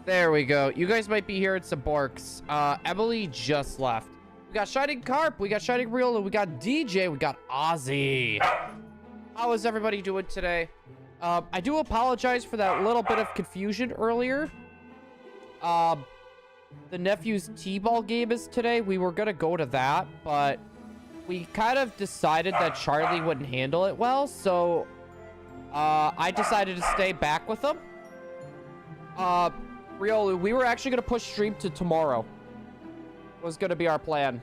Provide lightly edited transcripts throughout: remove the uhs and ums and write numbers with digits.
There we go. You guys might be hearing some barks. Emily just left. We got Shining Carp, we got Shining Viole, we got DJ, we got Ozzy. How is everybody doing today? I do apologize for that little bit of confusion earlier. The nephew's t-ball game is today. We were gonna go to that, but we kind of decided that Charlie wouldn't handle it well, so I decided to stay back with him. Viole, we were actually gonna push stream to tomorrow. Was gonna be our plan.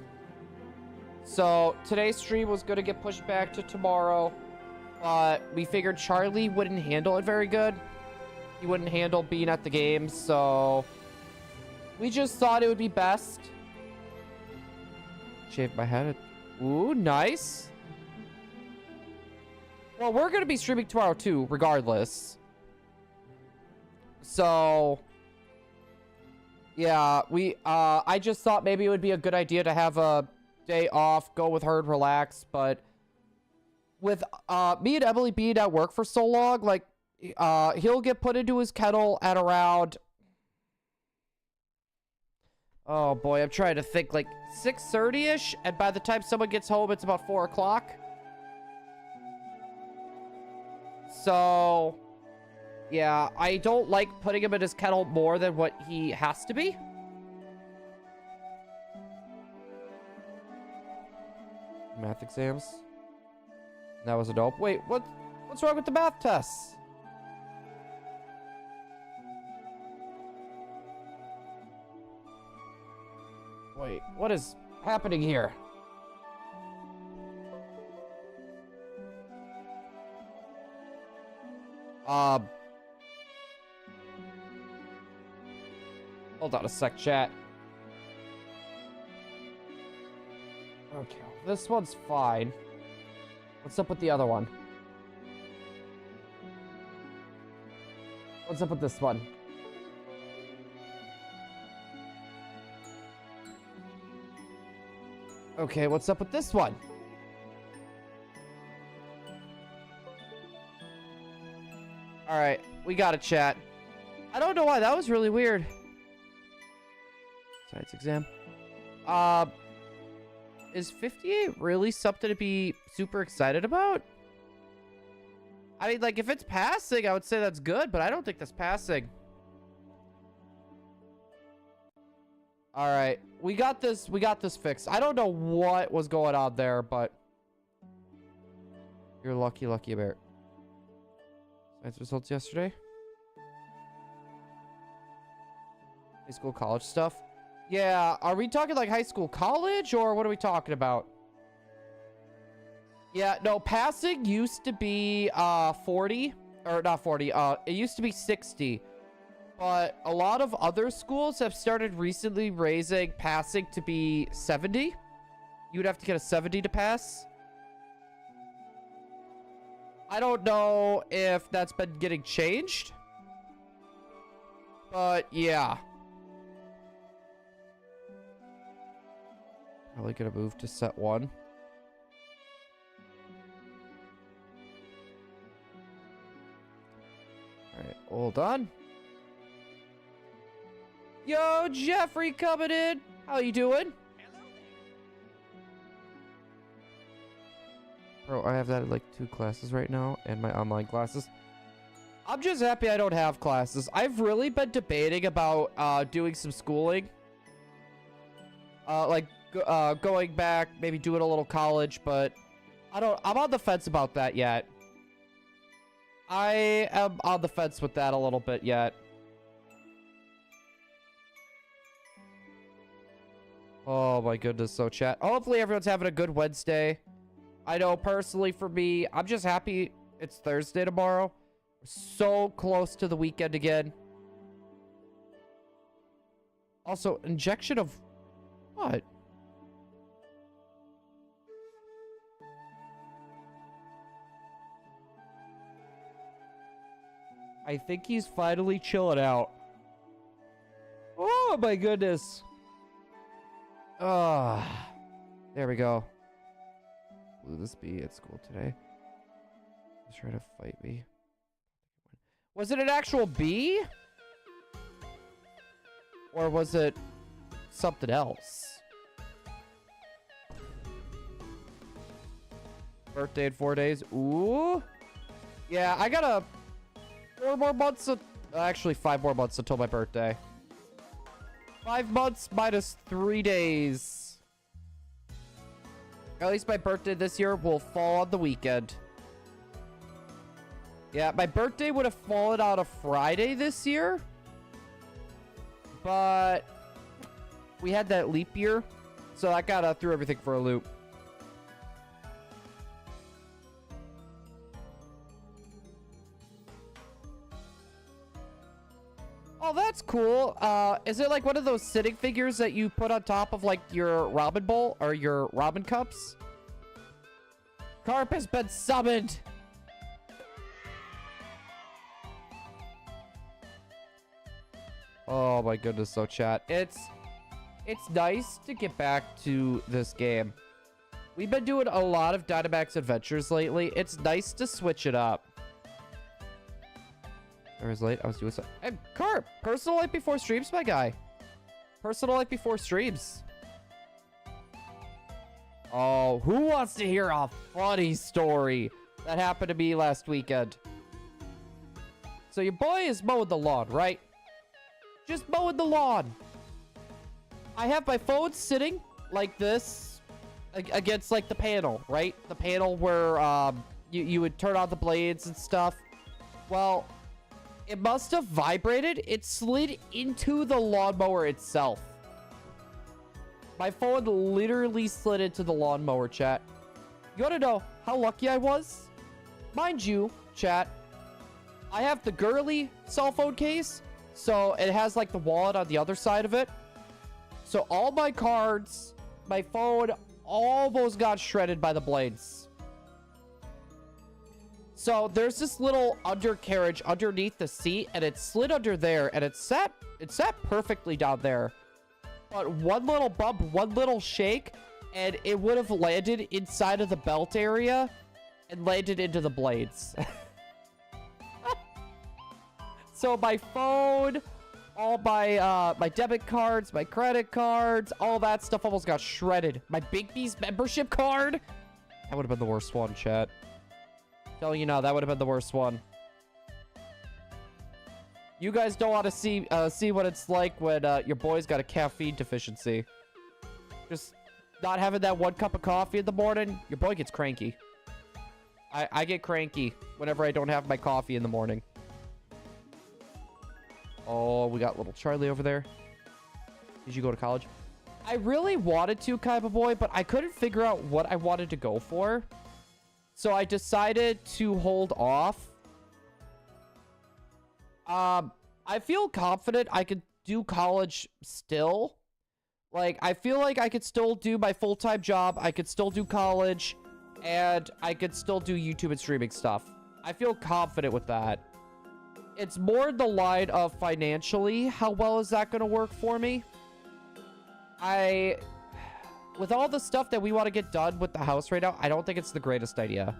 So today's stream was gonna get pushed back to tomorrow, but we figured Charlie wouldn't handle it very good. He wouldn't handle being at the game, so we just thought it would be best. Shave my head. Ooh, nice. Well, we're gonna be streaming tomorrow too, regardless. So yeah, I just thought maybe it would be a good idea to have a day off, go with her and relax, but with me and Emily being at work for so long, like, he'll get put into his kennel at around, oh boy, I'm trying to think, like 6:30-ish, and by the time someone gets home, it's about 4 o'clock. So yeah, I don't like putting him in his kennel more than what he has to be. Math exams. That was a dope. Wait, what's wrong with the math tests? Wait, what is happening here? Hold on a sec, chat. Okay, this one's fine. What's up with the other one? What's up with this one? Okay, what's up with this one? Alright, we got a chat. I don't know why, that was really weird. Science exam. Is 58 really something to be super excited about? I mean, like, if it's passing, I would say that's good, but I don't think that's passing. Alright, we got this fixed. I don't know what was going on there, but you're lucky bear. Science results yesterday. High school, college stuff. Yeah, are we talking like high school, college, or what are we talking about? Yeah, no, passing used to be 40, or not 40, it used to be 60. But a lot of other schools have started recently raising passing to be 70. You'd have to get a 70 to pass. I don't know if that's been getting changed. But yeah. Probably gonna move to set 1. Alright, hold on. Yo, Jeffrey coming in. How you doing? Bro, I have that in like 2 classes right now and my online classes. I'm just happy I don't have classes. I've really been debating about doing some schooling. Like going back, maybe doing a little college, but I'm on the fence about that yet. I am on the fence with that a little bit yet. Oh my goodness, so chat. Hopefully everyone's having a good Wednesday. I know personally for me, I'm just happy it's Thursday tomorrow. We're so close to the weekend again. Also, injection of what? I think he's finally chilling out. Oh my goodness. There we go. Will this be at school today? He's trying to fight me. Was it an actual bee? Or was it something else? Birthday in 4 days. Ooh. Yeah, I got 4 more months. Actually, 5 more months until my birthday. 5 months minus 3 days. At least my birthday this year will fall on the weekend. Yeah, my birthday would have fallen on a Friday this year. But we had that leap year. So that kind of threw everything for a loop. Oh, that's cool. Is it like one of those sitting figures that you put on top of like your ramen bowl or your ramen cups? Carp has been summoned. Oh my goodness, so chat. It's nice to get back to this game. We've been doing a lot of Dynamax adventures lately. It's nice to switch it up. I was late. I was doing something. Hey, Carp! Personal life before streams, my guy. Personal life before streams. Oh, who wants to hear a funny story that happened to me last weekend? So your boy is mowing the lawn, right? Just mowing the lawn. I have my phone sitting like this against like the panel, right? The panel where you would turn on the blades and stuff. Well, it must have vibrated. It slid into the lawnmower itself. My phone literally slid into the lawnmower, chat. You want to know how lucky I was? Mind you, chat, I have the girly cell phone case, so it has like the wallet on the other side of it. So all my cards, my phone, almost got shredded by the blades. So there's this little undercarriage underneath the seat, and it slid under there, and it sat perfectly down there. But one little bump, one little shake, and it would have landed inside of the belt area and landed into the blades. So my phone, all my debit cards, my credit cards, all that stuff almost got shredded. My Big B's membership card, that would have been the worst one, chat. Telling you now, that would have been the worst one. You guys don't want to see what it's like when your boy's got a caffeine deficiency. Just not having that 1 cup of coffee in the morning, your boy gets cranky. I get cranky whenever I don't have my coffee in the morning. Oh, we got little Charlie over there. Did you go to college? I really wanted to, Kaiba Boy, but I couldn't figure out what I wanted to go for. So I decided to hold off. I feel confident I could do college still. Like, I feel like I could still do my full-time job. I could still do college. And I could still do YouTube and streaming stuff. I feel confident with that. It's more the line of financially, how well is that going to work for me? With all the stuff that we want to get done with the house right now, I don't think it's the greatest idea.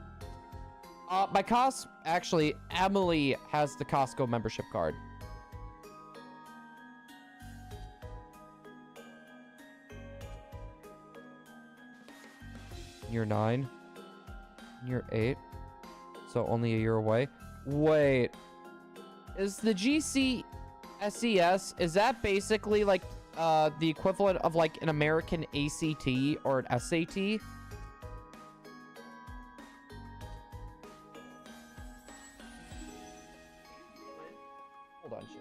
Actually, Emily has the Costco membership card. Year 9. Year 8. So only a year away. Wait. Is the GC SES, is that basically like the equivalent of like an American ACT or an SAT? Hold on, shit.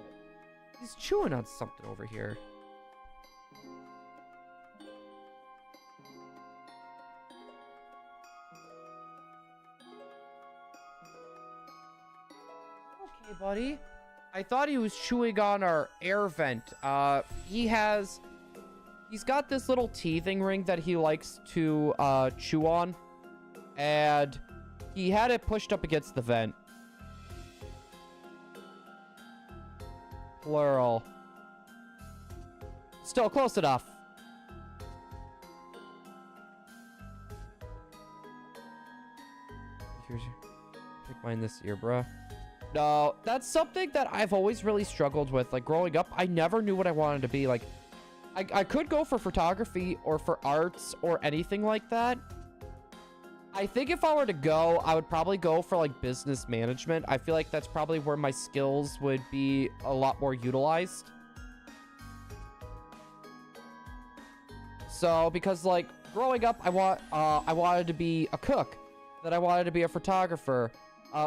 He's chewing on something over here. Okay, buddy. I thought he was chewing on our air vent. He's got this little teething ring that he likes to chew on, and he had it pushed up against the vent. Plural. Still close enough. Here's your... Pick mine this ear, bruh. No, that's something that I've always really struggled with. Like, growing up, I never knew what I wanted to be. Like, I could go for photography or for arts or anything like that. I think if I were to go, I would probably go for, like, business management. I feel like that's probably where my skills would be a lot more utilized. So, because, like, growing up, I wanted to be a cook. Then I wanted to be a photographer.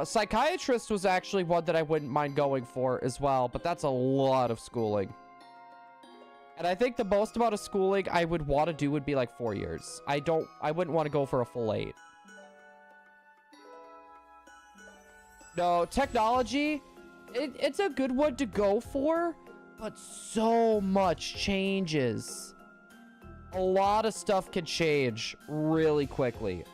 Psychiatrist was actually one that I wouldn't mind going for as well, but that's a lot of schooling. And I think the most amount of schooling I would want to do would be like 4 years. I wouldn't want to go for a full 8. No, technology, it's a good one to go for, but so much changes. A lot of stuff can change really quickly.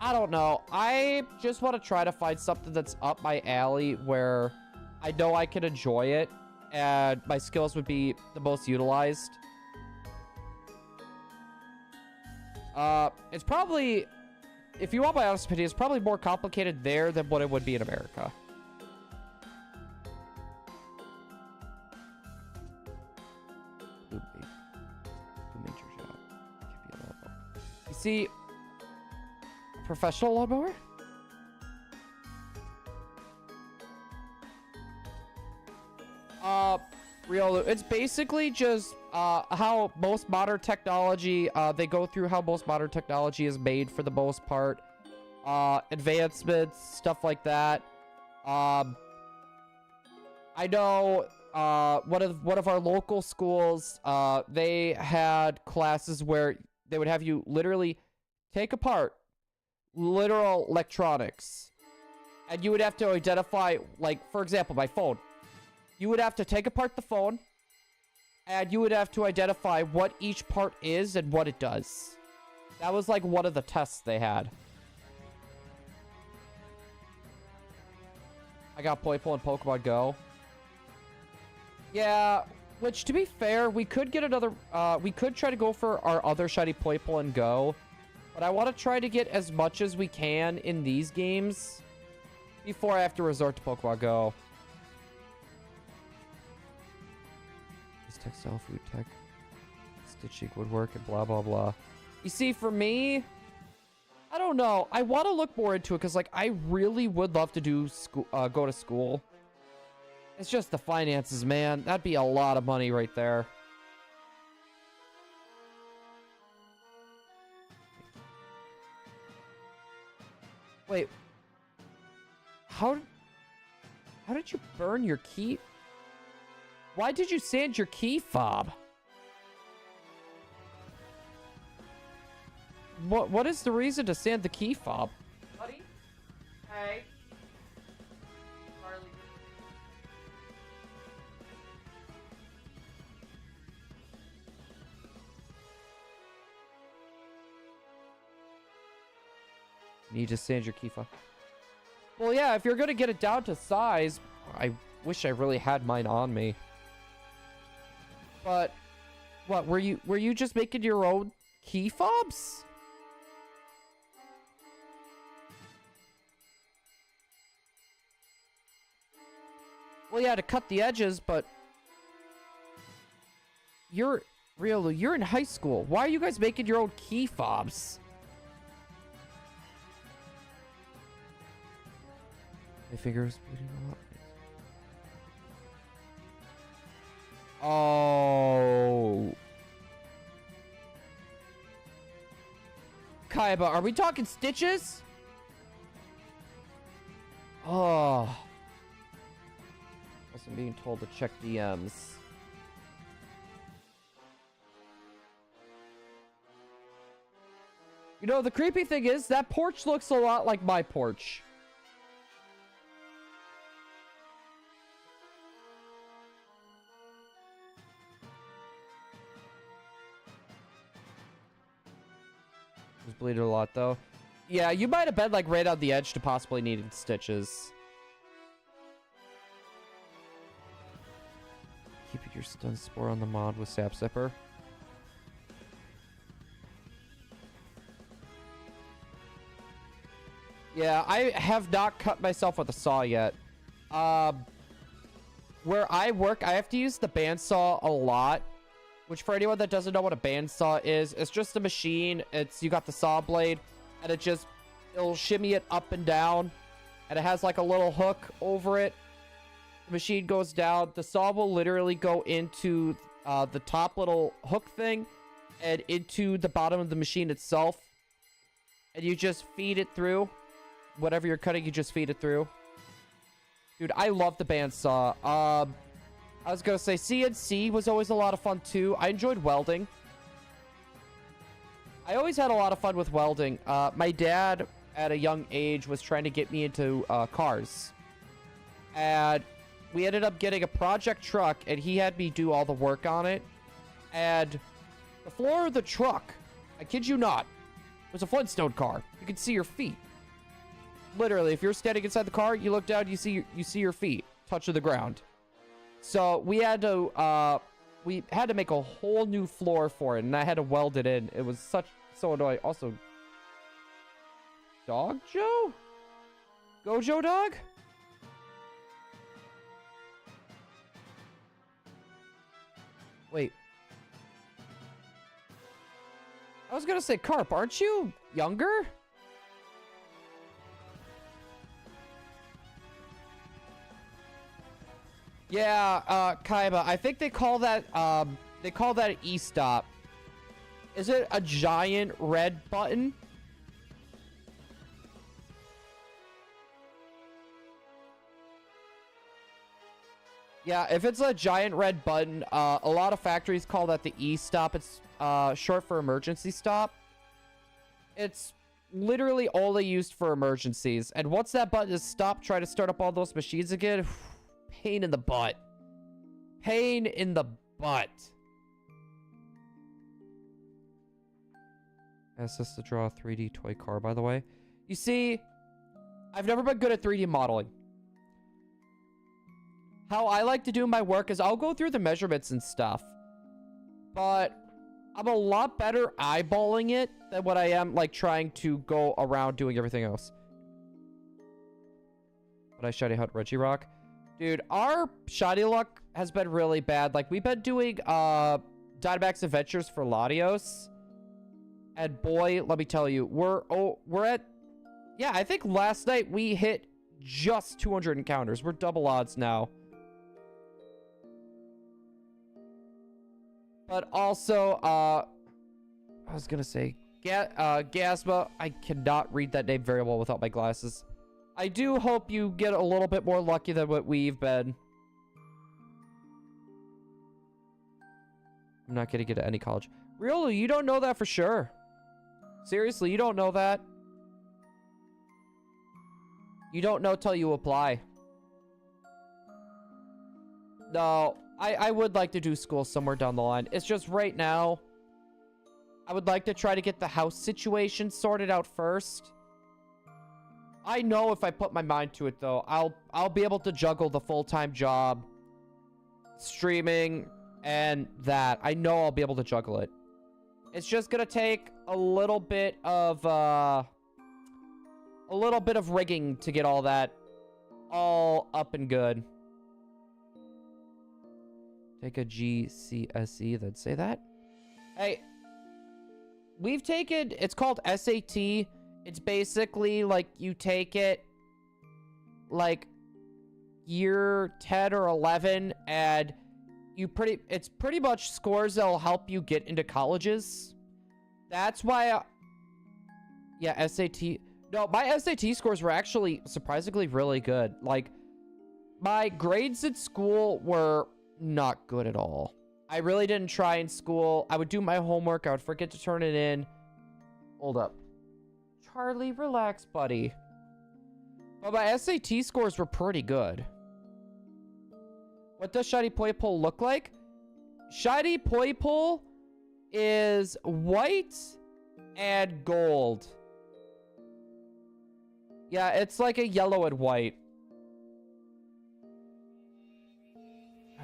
I don't know. I just want to try to find something that's up my alley where I know I can enjoy it and my skills would be the most utilized. It's probably, if you want my honest opinion, it's probably more complicated there than what it would be in America. You see, professional lawnmower? Viole, it's basically just how most modern technology, they go through how most modern technology is made for the most part. Advancements, stuff like that. I know one of our local schools, they had classes where they would have you literally take apart literal electronics, and you would have to identify, like, for example, my phone. You would have to take apart the phone, and you would have to identify what each part is and what it does. That was like one of the tests they had. I got Playpool and Pokemon Go. Yeah, which, to be fair, we could get another, we could try to go for our other shiny Playpool and Go. But I want to try to get as much as we can in these games before I have to resort to Pokemon Go. This textile, food tech, stitching, woodwork, and blah, blah, blah. You see, for me, I don't know. I want to look more into it because, like, I really would love to do go to school. It's just the finances, man. That'd be a lot of money right there. Wait. How did you burn your key? Why did you sand your key fob? What is the reason to sand the key fob? Buddy? Hey. Charlie. Need to sand your key fob. Well, yeah, if you're gonna get it down to size, I wish I really had mine on me. But what, were you just making your own key fobs? Well, yeah, to cut the edges, but you're in high school. Why are you guys making your own key fobs? My fingers bleeding a lot. Oh. Kaiba, are we talking stitches? Oh. Wasn't being told to check DMs. You know, the creepy thing is, that porch looks a lot like my porch. Was bleeding a lot, though. Yeah, you might have been, like, right on the edge to possibly needing stitches. Keeping your stun spore on the mod with Sap Zipper. Yeah, I have not cut myself with a saw yet. Where I work, I have to use the bandsaw a lot. Which, for anyone that doesn't know what a bandsaw is, it's just a machine. You got the saw blade, and it'll shimmy it up and down. And it has like a little hook over it. The machine goes down. The saw will literally go into the top little hook thing and into the bottom of the machine itself. And you just feed it through. Whatever you're cutting, you just feed it through. Dude, I love the bandsaw. I was gonna say CNC was always a lot of fun too. I enjoyed welding. I always had a lot of fun with welding. My dad, at a young age, was trying to get me into cars. And we ended up getting a project truck, and he had me do all the work on it. And the floor of the truck, I kid you not, was a Flintstone car. You could see your feet. Literally, if you're standing inside the car, you look down, you see your feet touching the ground. So we had to make a whole new floor for it, and I had to weld it in. It was so annoying. Also, Dog Joe? Gojo dog? Wait. I was gonna say, Carp, aren't you younger? Yeah, Kaiba, I think they call that an e-stop. Is it a giant red button? Yeah, if it's a giant red button, a lot of factories call that the e-stop. It's short for emergency stop. It's literally only used for emergencies. And once that button is stopped, try to start up all those machines again. Pain in the butt. Pain in the butt. Ask us to draw a 3D toy car, by the way. You see, I've never been good at 3D modeling. How I like to do my work is I'll go through the measurements and stuff. But I'm a lot better eyeballing it than what I am, like, trying to go around doing everything else. But I shiny hunt Regirock. Dude, our shiny luck has been really bad. Like, we've been doing Dynamax Adventures for Latios. And boy, let me tell you, we're at... Yeah, I think last night we hit just 200 encounters. We're double odds now. But also, I was gonna say, Gasma, I cannot read that name very well without my glasses. I do hope you get a little bit more lucky than what we've been. I'm not gonna get to any college. Riolu, you don't know that for sure. Seriously, you don't know that. You don't know till you apply. No, I would like to do school somewhere down the line. It's just right now, I would like to try to get the house situation sorted out first. I know if I put my mind to it, though, I'll be able to juggle the full-time job, streaming, and that. I know I'll be able to juggle it. It's just gonna take a little bit of rigging to get all that all up and good. Take a GCSE, then say that. Hey, we've taken, it's called SAT. It's basically like you take it like year 10 or 11 and it's pretty much scores that'll help you get into colleges. That's why yeah, SAT. No, my SAT scores were actually surprisingly really good. Like, my grades at school were not good at all. I really didn't try in school. I would do my homework. I would forget to turn it in. Hold up. Charlie, relax, buddy. But my SAT scores were pretty good. What does Shiny Poipole look like? Shiny Poipole is white and gold. Yeah, it's like a yellow and white.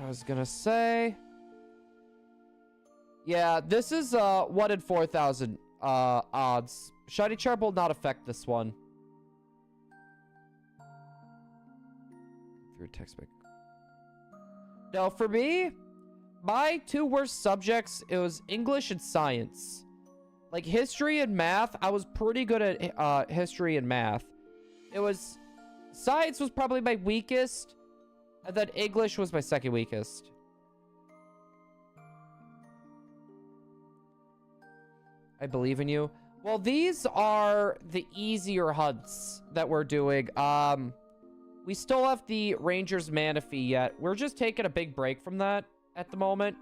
I was gonna say... Yeah, this is 1 in 4,000 odds. Shiny Charm will not affect this one. Through a textbook. No, for me, my two worst subjects, it was English and science. Like history and math, I was pretty good at history and math. Science was probably my weakest, and then English was my second weakest. I believe in you. Well, these are the easier hunts that we're doing. We still have the Ranger's Manaphy yet. We're just taking a big break from that at the moment.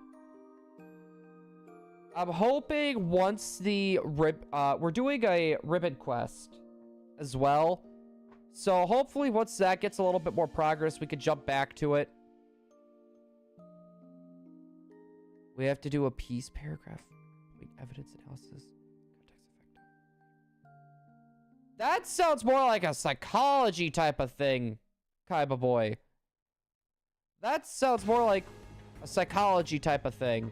I'm hoping once the we're doing a ribbon quest as well. So hopefully once that gets a little bit more progress, we could jump back to it. We have to do a piece paragraph. Wait, evidence analysis. Context effect. That sounds more like a psychology type of thing, Kaiba boy. That sounds more like a psychology type of thing.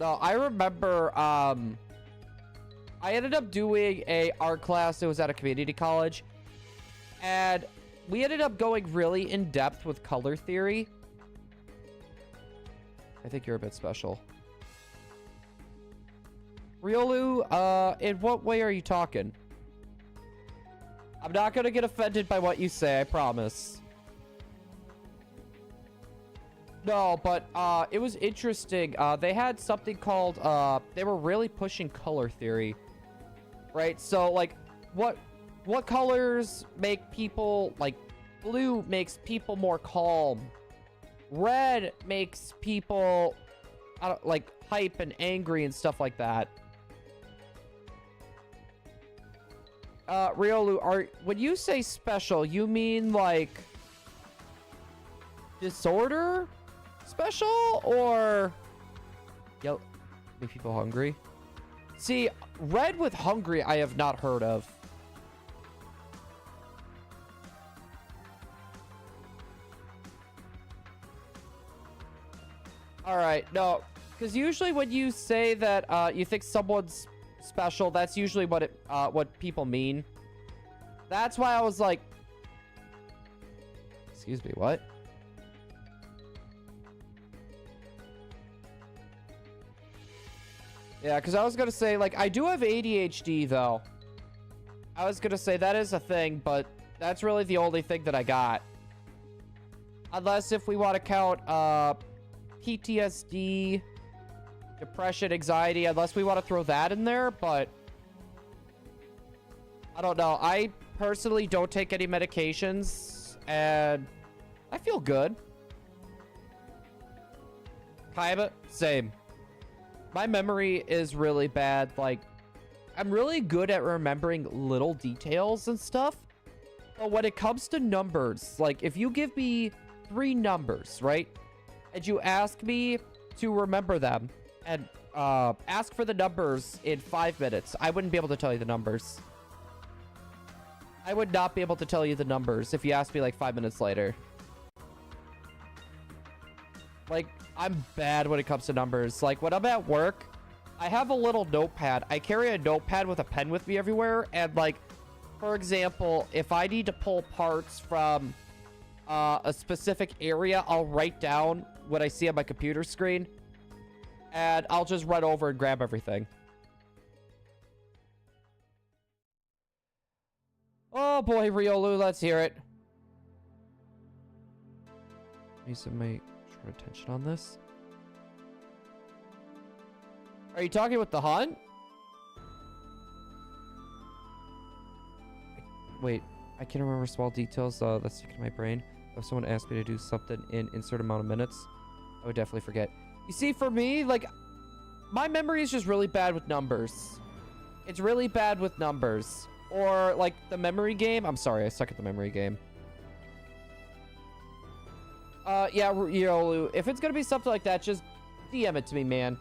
No, I remember, I ended up doing a art class that was at a community college, and we ended up going really in depth with color theory. I think you're a bit special. Riolu, in what way are you talking? I'm not gonna get offended by what you say, I promise. No, but it was interesting. They had something called they were really pushing color theory, right? So like what colors make people, like blue makes people more calm, red makes people like hype and angry and stuff like that. Riolu, when you say special, you mean like disorder special, or make people hungry? See, red with hungry I have not heard of. All right, no, because usually when you say that you think someone's special, that's usually what people mean. That's why I was like, excuse me, what? Yeah, because I was going to say, like, I do have ADHD, though. I was going to say that is a thing, but that's really the only thing that I got. Unless if we want to count PTSD, depression, anxiety, unless we want to throw that in there, but I don't know. I personally don't take any medications, and I feel good. Kaiba, same. My memory is really bad. Like, I'm really good at remembering little details and stuff. But when it comes to numbers, like, if you give me 3 numbers, right? And you ask me to remember them and ask for the numbers in 5 minutes, I wouldn't be able to tell you the numbers. I would not be able to tell you the numbers if you asked me, like, 5 minutes later. Like, I'm bad when it comes to numbers. Like, when I'm at work, I have a little notepad. I carry a notepad with a pen with me everywhere. And, like, for example, if I need to pull parts from a specific area, I'll write down what I see on my computer screen. And I'll just run over and grab everything. Oh, boy, Riolu, let's hear it. Need some my short attention on this. Are you talking with the hunt? Wait, I can't remember small details that's sticking to my brain. If someone asked me to do something in insert amount of minutes, I would definitely forget. You see, for me, like, my memory is just really bad with numbers. It's really bad with numbers. Or, like, the memory game. I'm sorry, I suck at the memory game. Yeah, Riolu, if it's gonna be something like that, just DM it to me, man.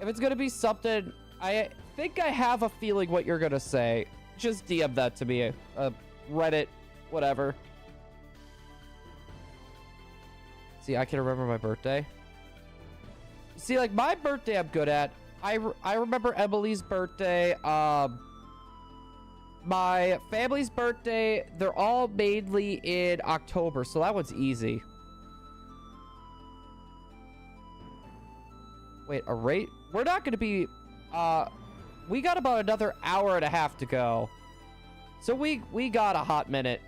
If it's gonna be something, I think I have a feeling what you're gonna say. Just DM that to me. Reddit, whatever. See, I can remember my birthday. See, like, my birthday I'm good at. I remember Emily's birthday. my family's birthday, they're all mainly in October, so that one's easy. Wait, a rate? We're not going to be, we got about another hour and a half to go. So we got a hot minute.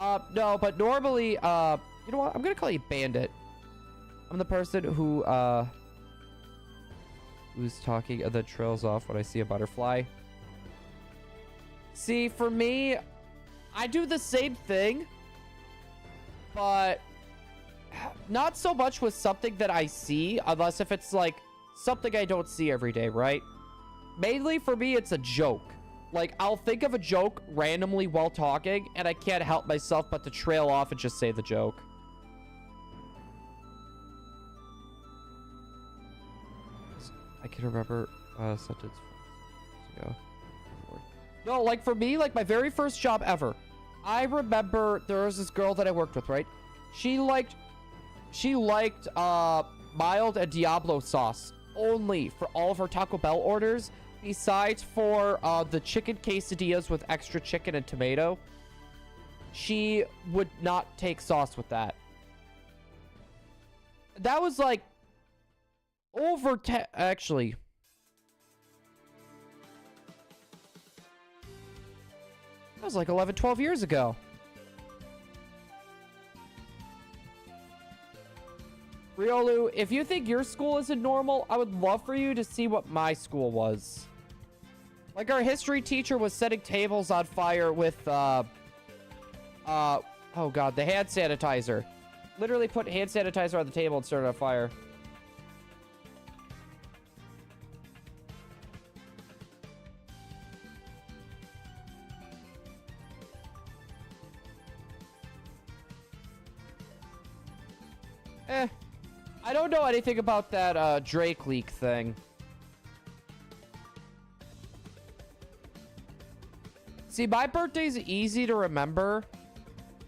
No, but normally, you know what? I'm going to call you Bandit. I'm the person who, who's talking and then trails off when I see a butterfly. See, for me, I do the same thing, but not so much with something that I see, unless if it's like something I don't see every day, right? Mainly for me, it's a joke. Like, I'll think of a joke randomly while talking, and I can't help myself but to trail off and just say the joke. I can remember a sentence ago. No, like for me, like my very first job ever, I remember there was this girl that I worked with, right? She liked mild and Diablo sauce only for all of her Taco Bell orders, besides for the chicken quesadillas with extra chicken and tomato. She would not take sauce with that. That was like over 10, actually. That was like 11, 12 years ago. Riolu, if you think your school isn't normal, I would love for you to see what my school was. Like, our history teacher was setting tables on fire with, oh god, the hand sanitizer. Literally put hand sanitizer on the table and started on fire. I don't know anything about that Drake leak thing. See, my birthday's easy to remember.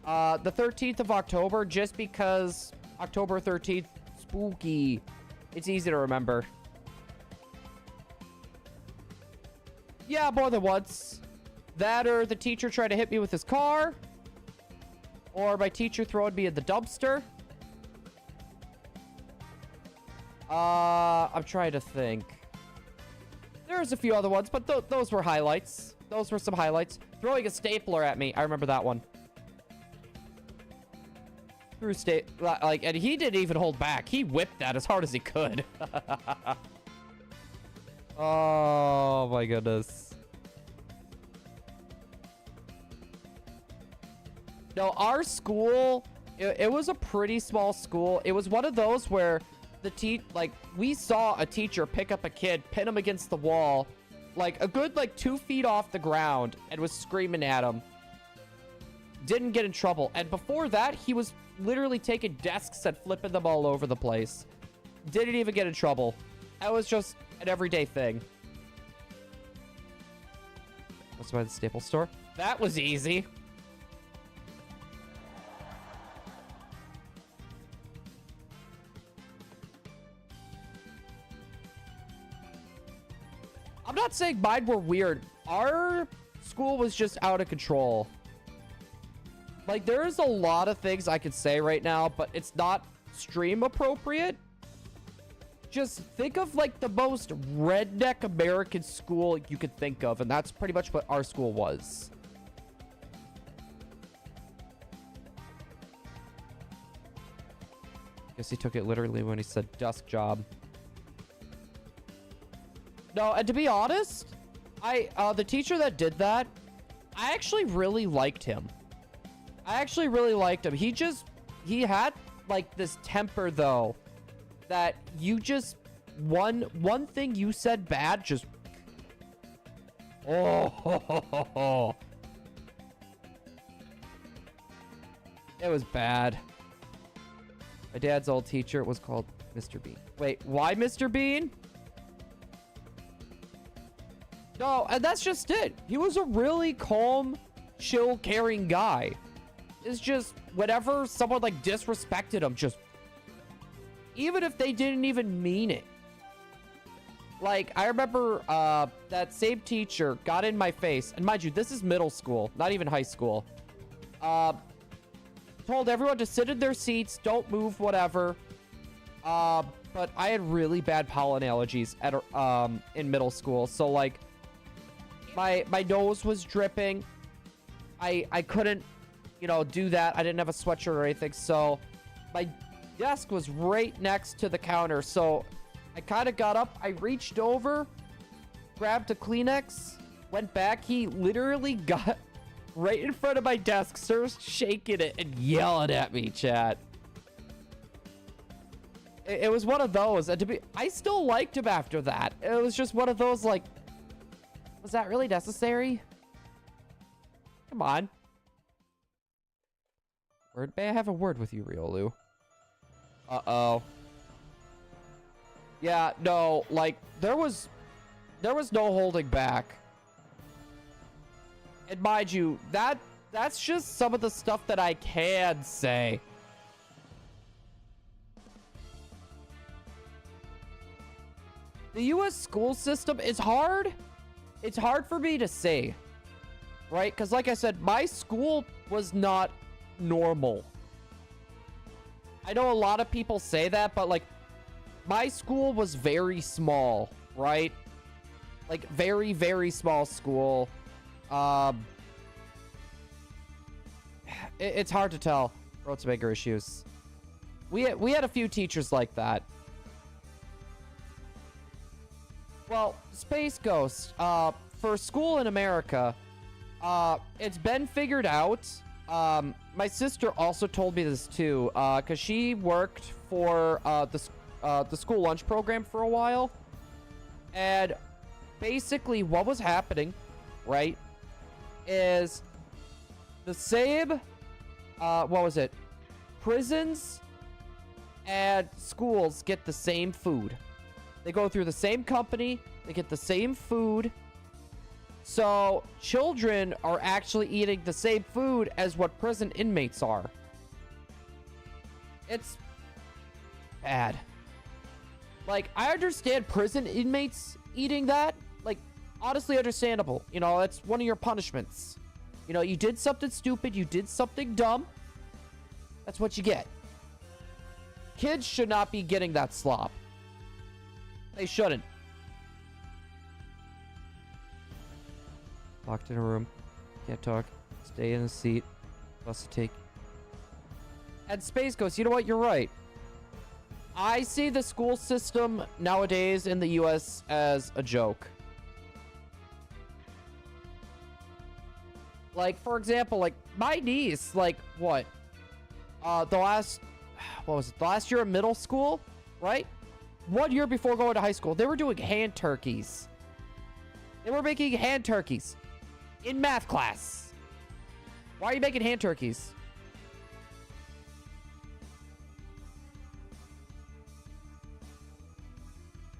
The 13th of October, just because October 13th, spooky. It's easy to remember. Yeah, more than once. That or the teacher tried to hit me with his car. Or my teacher throwing me in the dumpster. I'm trying to think. There's a few other ones, but those were highlights. Those were some highlights. Throwing a stapler at me. I remember that one. Threw like, and he didn't even hold back. He whipped that as hard as he could. Oh my goodness. No, our school, it was a pretty small school. It was one of those where we saw a teacher pick up a kid, pin him against the wall, like a good 2 feet off the ground, and was screaming at him. Didn't get in trouble. And before that, he was literally taking desks and flipping them all over the place. Didn't even get in trouble. That was just an everyday thing. What's by the Staples store? That was easy. I'm not saying mine were weird. Our school was just out of control. Like, there's a lot of things I could say right now, but it's not stream appropriate. Just think of, like, the most redneck American school you could think of, and that's pretty much what our school was. Guess he took it literally when he said dusk job. No, and to be honest, the teacher that did that, I actually really liked him. He had, like, this temper, though, that you just, one thing you said bad, just, oh, it was bad. My dad's old teacher was called Mr. Bean. Wait, why Mr. Bean? No, and that's just it. He was a really calm, chill, caring guy. It's just whenever someone like disrespected him, just even if they didn't even mean it, Like, I remember that same teacher got in my face. And mind you, this is middle school, not even high school. Told everyone to sit in their seats, don't move, whatever. But I had really bad pollen allergies at in middle school. So, like, my nose was dripping. I couldn't, you know, do that. I didn't have a sweatshirt or anything. So, my desk was right next to the counter. So, I kind of got up. I reached over, grabbed a Kleenex, went back. He literally got right in front of my desk, started shaking it and yelling at me, chat. It was one of those. And I still liked him after that. It was just one of those, like, was that really necessary? Come on. May I have a word with you, Riolu? Uh-oh. Yeah, no, like, there was no holding back. And mind you, that's just some of the stuff that I can say. The U.S. school system is hard. It's hard for me to say, right? Because like I said, my school was not normal. I know a lot of people say that, but like, my school was very small, right? Like, very, very small school. It's hard to tell. Wrote some bigger issues. We had a few teachers like that. Well, Space Ghost, for school in America, it's been figured out. My sister also told me this too, because she worked for the school lunch program for a while. And basically what was happening, right, is the same, what was it? Prisons and schools get the same food. They go through the same company. They get the same food. So children are actually eating the same food as what prison inmates are. It's bad. Like, I understand prison inmates eating that. Like, honestly understandable. You know, that's one of your punishments. You know, you did something stupid. You did something dumb. That's what you get. Kids should not be getting that slop. They shouldn't. Locked in a room. Can't talk. Stay in a seat. Bus to take. And Space Ghost, you know what? You're right. I see the school system nowadays in the US as a joke. Like, for example, like, my niece, like, what? The last year of middle school, right? 1 year before going to high school, they were doing hand turkeys. They were making hand turkeys in math class. Why are you making hand turkeys?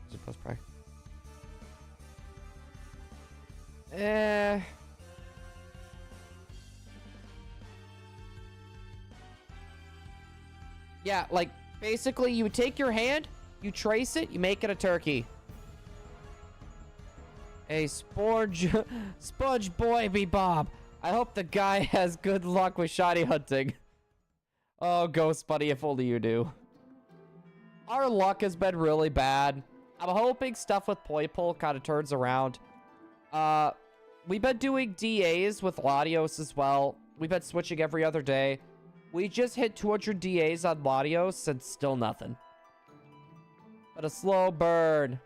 Is it post-pri? Yeah, like, basically, you would take your hand, you trace it, you make it a turkey. Hey, Sponge Boy Be Bob. I hope the guy has good luck with shiny hunting. Oh, Ghost Buddy, if only you do. Our luck has been really bad. I'm hoping stuff with Poipole kind of turns around. We've been doing DAs with Latios as well. We've been switching every other day. We just hit 200 DAs on Latios and still nothing. But a slow burn.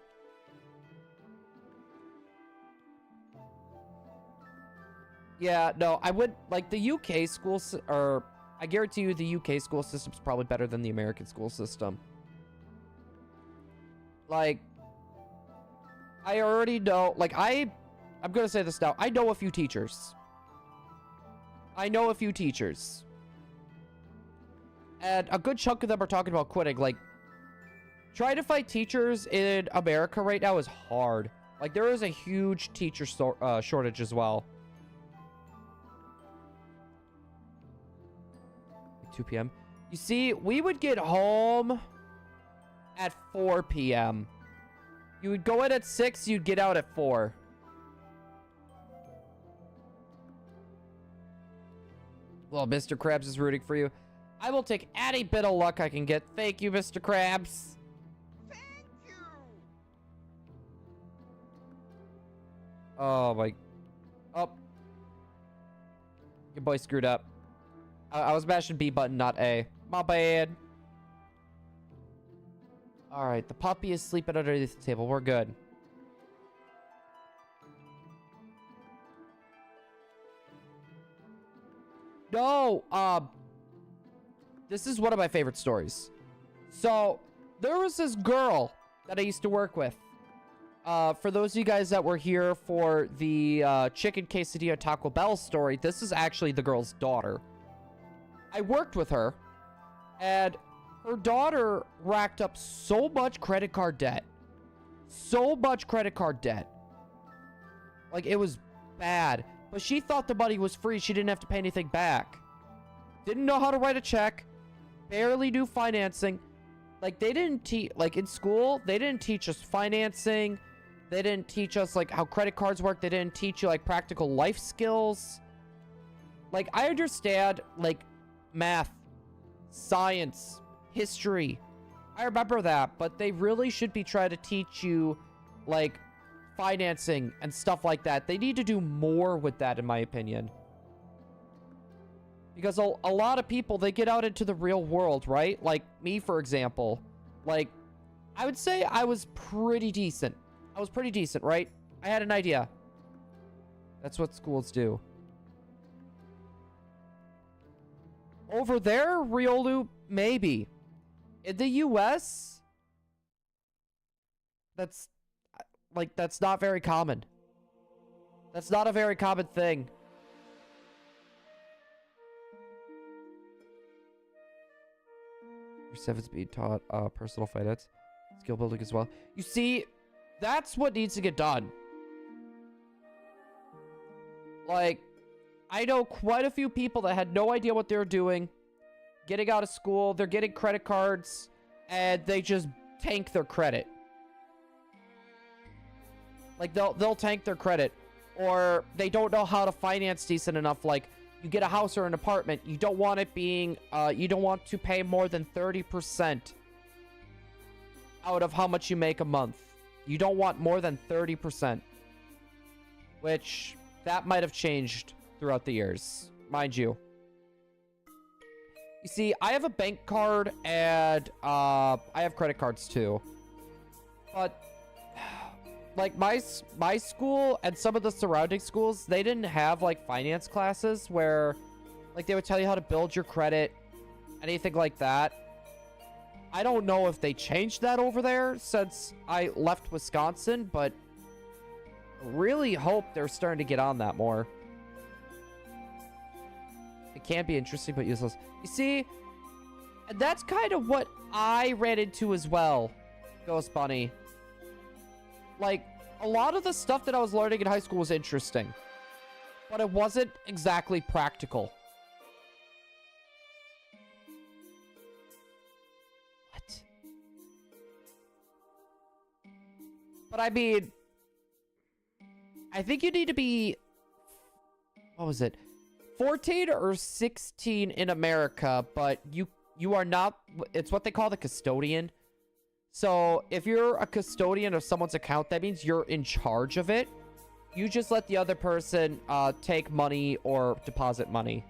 Yeah, no, I would, like, the UK school, or I guarantee you the UK school system's probably better than the American school system. Like, I already know, like, I'm gonna say this now. I know a few teachers. And a good chunk of them are talking about quitting. Like, trying to find teachers in America right now is hard. Like, there is a huge teacher shortage as well. 2 p.m. You see, we would get home at 4 p.m. You would go in at 6, you'd get out at 4. Well, Mr. Krabs is rooting for you. I will take any bit of luck I can get. Thank you, Mr. Krabs. Thank you. Oh, my... Oh. Your boy screwed up. I was mashing B button, not A. My bad. Alright, the puppy is sleeping underneath the table. We're good. No! This is one of my favorite stories. So, there was this girl that I used to work with. For those of you guys that were here for the chicken quesadilla Taco Bell story, this is actually the girl's daughter. I worked with her, and her daughter racked up so much credit card debt. So much credit card debt. Like, it was bad. But she thought the money was free. She didn't have to pay anything back. Didn't know how to write a check. Barely knew financing. Like, they didn't teach... Like, in school, they didn't teach us financing. They didn't teach us, like, how credit cards work. They didn't teach you, like, practical life skills. Like, I understand, like, math, science, history. I remember that, but they really should be trying to teach you, like, financing and stuff like that. They need to do more with that, in my opinion. Because a lot of people, they get out into the real world, right? Like, me, for example. Like, I would say I was pretty decent. I was pretty decent, right? I had an idea. That's what schools do. Over there, Riolu, maybe. In the US, that's not very common. That's not a very common thing. Your 7's being taught personal finance, skill building as well. You see, that's what needs to get done. Like, I know quite a few people that had no idea what they were doing. Getting out of school, they're getting credit cards, and they just tank their credit. Like, they'll tank their credit. Or they don't know how to finance decent enough. Like, you get a house or an apartment, you don't want it being, you don't want to pay more than 30% out of how much you make a month. You don't want more than 30%. Which, that might have changed throughout the years, mind you. You see, I have a bank card and I have credit cards too. But like my school and some of the surrounding schools, they didn't have like finance classes where like they would tell you how to build your credit, anything like that. I don't know if they changed that over there since I left Wisconsin, but really hope they're starting to get on that more. It can be interesting, but useless. You see, and that's kind of what I ran into as well, Ghost Bunny. Like, a lot of the stuff that I was learning in high school was interesting, but it wasn't exactly practical. What? But I mean, I think you need to be, what was it? 14 or 16 in America, but you are not, it's what they call the custodian. So if you're a custodian of someone's account, that means you're in charge of it. You just let the other person take money or deposit money.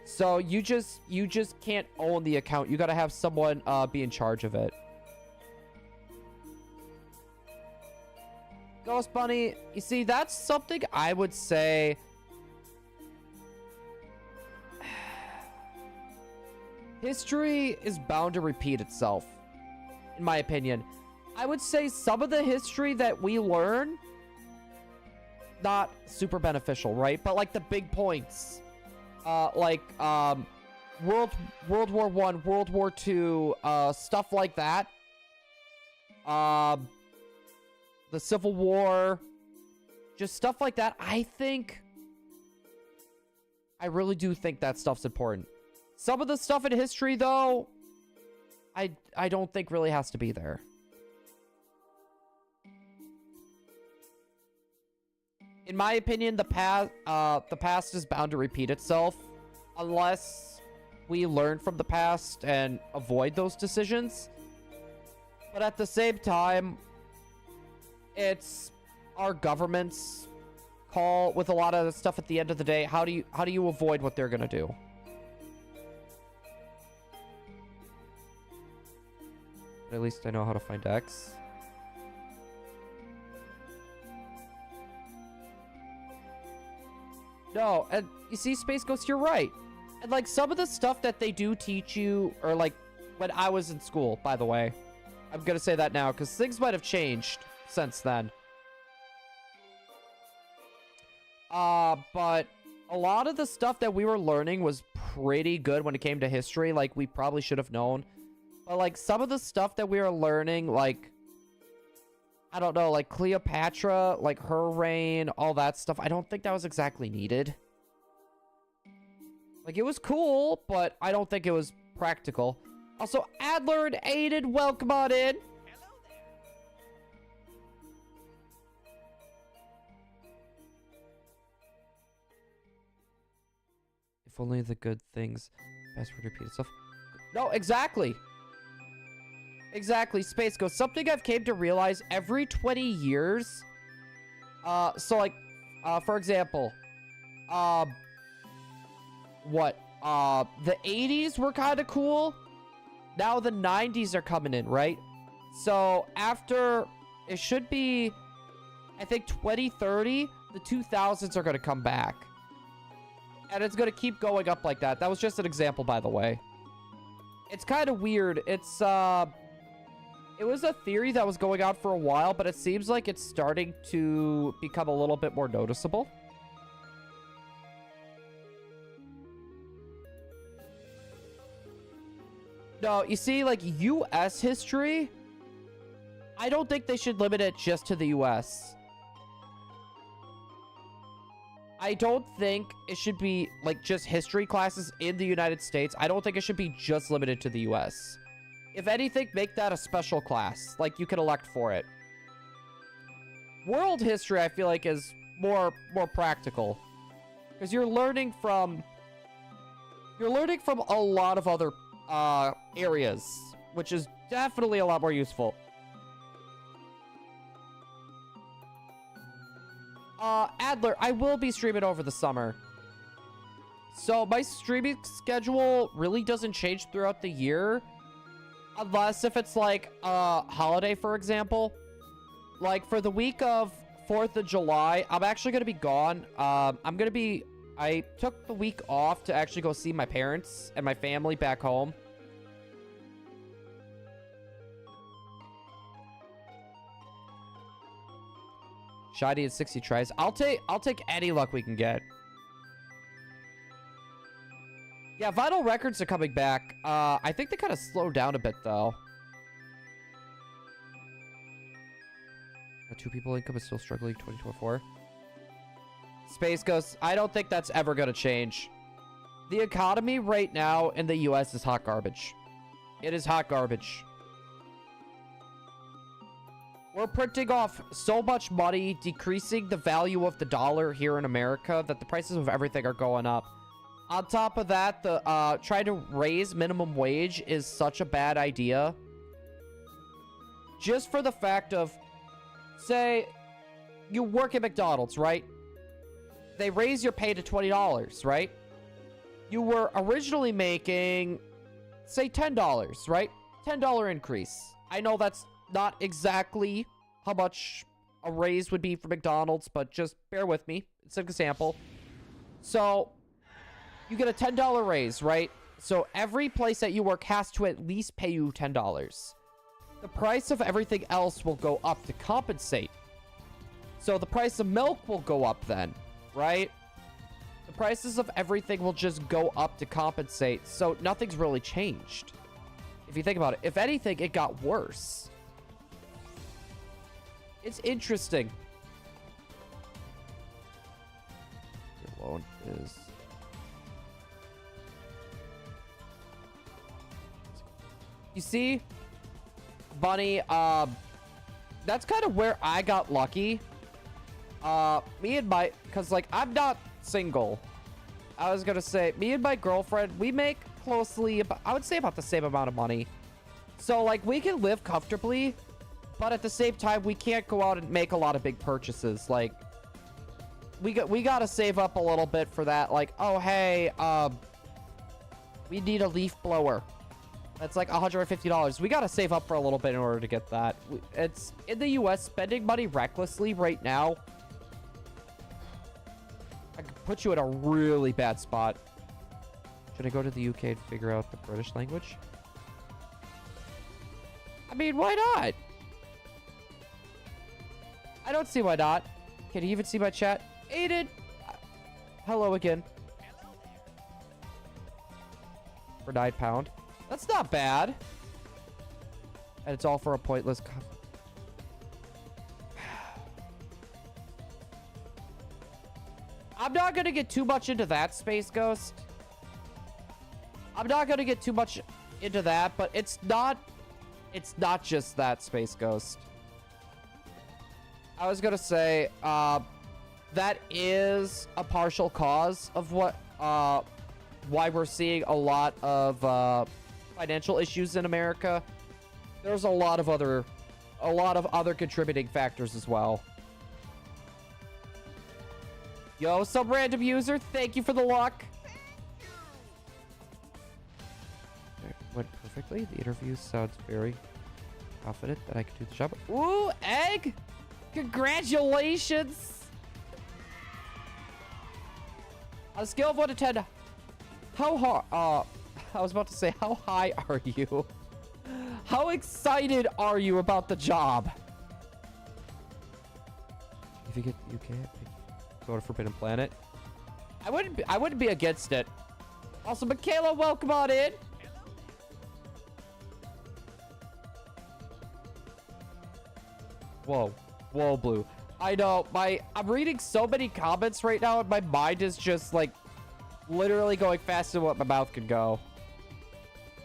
So you just can't own the account. You gotta have someone be in charge of it. Ghost Bunny, you see, that's something I would say. History is bound to repeat itself, in my opinion. I would say some of the history that we learn, not super beneficial, right? But like the big points, like World War I, World War II, stuff like that. The Civil War, just stuff like that. I really do think that stuff's important. Some of the stuff in history, though, I don't think really has to be there. in my opinion, the past is bound to repeat itself unless we learn from the past and avoid those decisions. But at the same time, it's our government's call with a lot of the stuff at the end of the day. How do you avoid what they're gonna do? But at least I know how to find X. No, and you see, Space Ghost, you're right. And like some of the stuff that they do teach you, or like when I was in school, by the way, I'm gonna say that now because things might have changed since then. But a lot of the stuff that we were learning was pretty good when it came to history. Like, we probably should have known. But, like, some of the stuff that we were learning, like, I don't know, like Cleopatra, like her reign, all that stuff, I don't think that was exactly needed. Like, it was cool, but I don't think it was practical. Also, Adler and Aiden, welcome on in. If only the good things password repeat itself. No, exactly. Exactly, Space Ghost. Something I've came to realize every 20 years. So like, for example, the 80s were kind of cool. Now the 90s are coming in, right? So after, it should be, I think 2030, the 2000s are going to come back. And it's going to keep going up like that. That was just an example, by the way. It's kind of weird. It's, it was a theory that was going on for a while, but it seems like it's starting to become a little bit more noticeable. No, you see, like, U.S. history, I don't think they should limit it just to the U.S. I don't think it should be, like, just history classes in the United States. I don't think it should be just limited to the U.S. If anything, make that a special class. Like, you can elect for it. World history, I feel like, is more practical. Because you're learning from a lot of other areas, which is definitely a lot more useful. Adler, I will be streaming over the summer. So my streaming schedule really doesn't change throughout the year. Unless if it's like a holiday, for example. Like for the week of 4th of July, I'm actually going to be gone. I took the week off to actually go see my parents and my family back home. Shiny at 60 tries. I'll take any luck we can get. Yeah, Vital Records are coming back. I think they kind of slowed down a bit, though. A 2 people income is still struggling 2024. Space Ghost, I don't think that's ever going to change. The economy right now in the U.S. is hot garbage. It is hot garbage. We're printing off so much money, decreasing the value of the dollar here in America, that the prices of everything are going up. On top of that, trying to raise minimum wage is such a bad idea. Just for the fact of, say, you work at McDonald's, right? They raise your pay to $20, right? You were originally making, say, $10, right? $10 increase. I know that's not exactly how much a raise would be for McDonald's, but just bear with me. It's an example. So you get a $10 raise, right? So every place that you work has to at least pay you $10. The price of everything else will go up to compensate. So the price of milk will go up then, right? The prices of everything will just go up to compensate. So nothing's really changed. If you think about it, if anything, it got worse. It's interesting. Your loan is... You see, Bunny, that's kind of where I got lucky. Me and my, because, like, I'm not single. I was gonna say, me and my girlfriend, we make closely, I would say about the same amount of money. So, like, we can live comfortably, but at the same time, we can't go out and make a lot of big purchases. Like, we gotta save up a little bit for that. Like, oh, hey, we need a leaf blower. That's like $150. We gotta save up for a little bit in order to get that. It's in the US, spending money recklessly right now. I could put you in a really bad spot. Should I go to the UK and figure out the British language? I mean, why not? I don't see why not. Can you even see my chat? Aiden! Hello again. For £9. That's not bad. And it's all for a pointless... I'm not gonna get too much into that, Space Ghost. I'm not gonna get too much into that, but it's not just that, Space Ghost. I was gonna say, that is a partial cause of what, why we're seeing a lot of, financial issues in America. There's a lot of other contributing factors as well. Yo, some random user, thank you for the luck. It went perfectly. The interview sounds very confident that I can do the job. Ooh, egg! Congratulations! On a scale of 1 to 10, how hard, I was about to say, how high are you? How excited are you about the job? If you get the UK, go to Forbidden Planet. I wouldn't be against it. Also, Michaela, welcome on in. Whoa, whoa, Blue. I know, I'm reading so many comments right now, and my mind is just like literally going faster than what my mouth can go.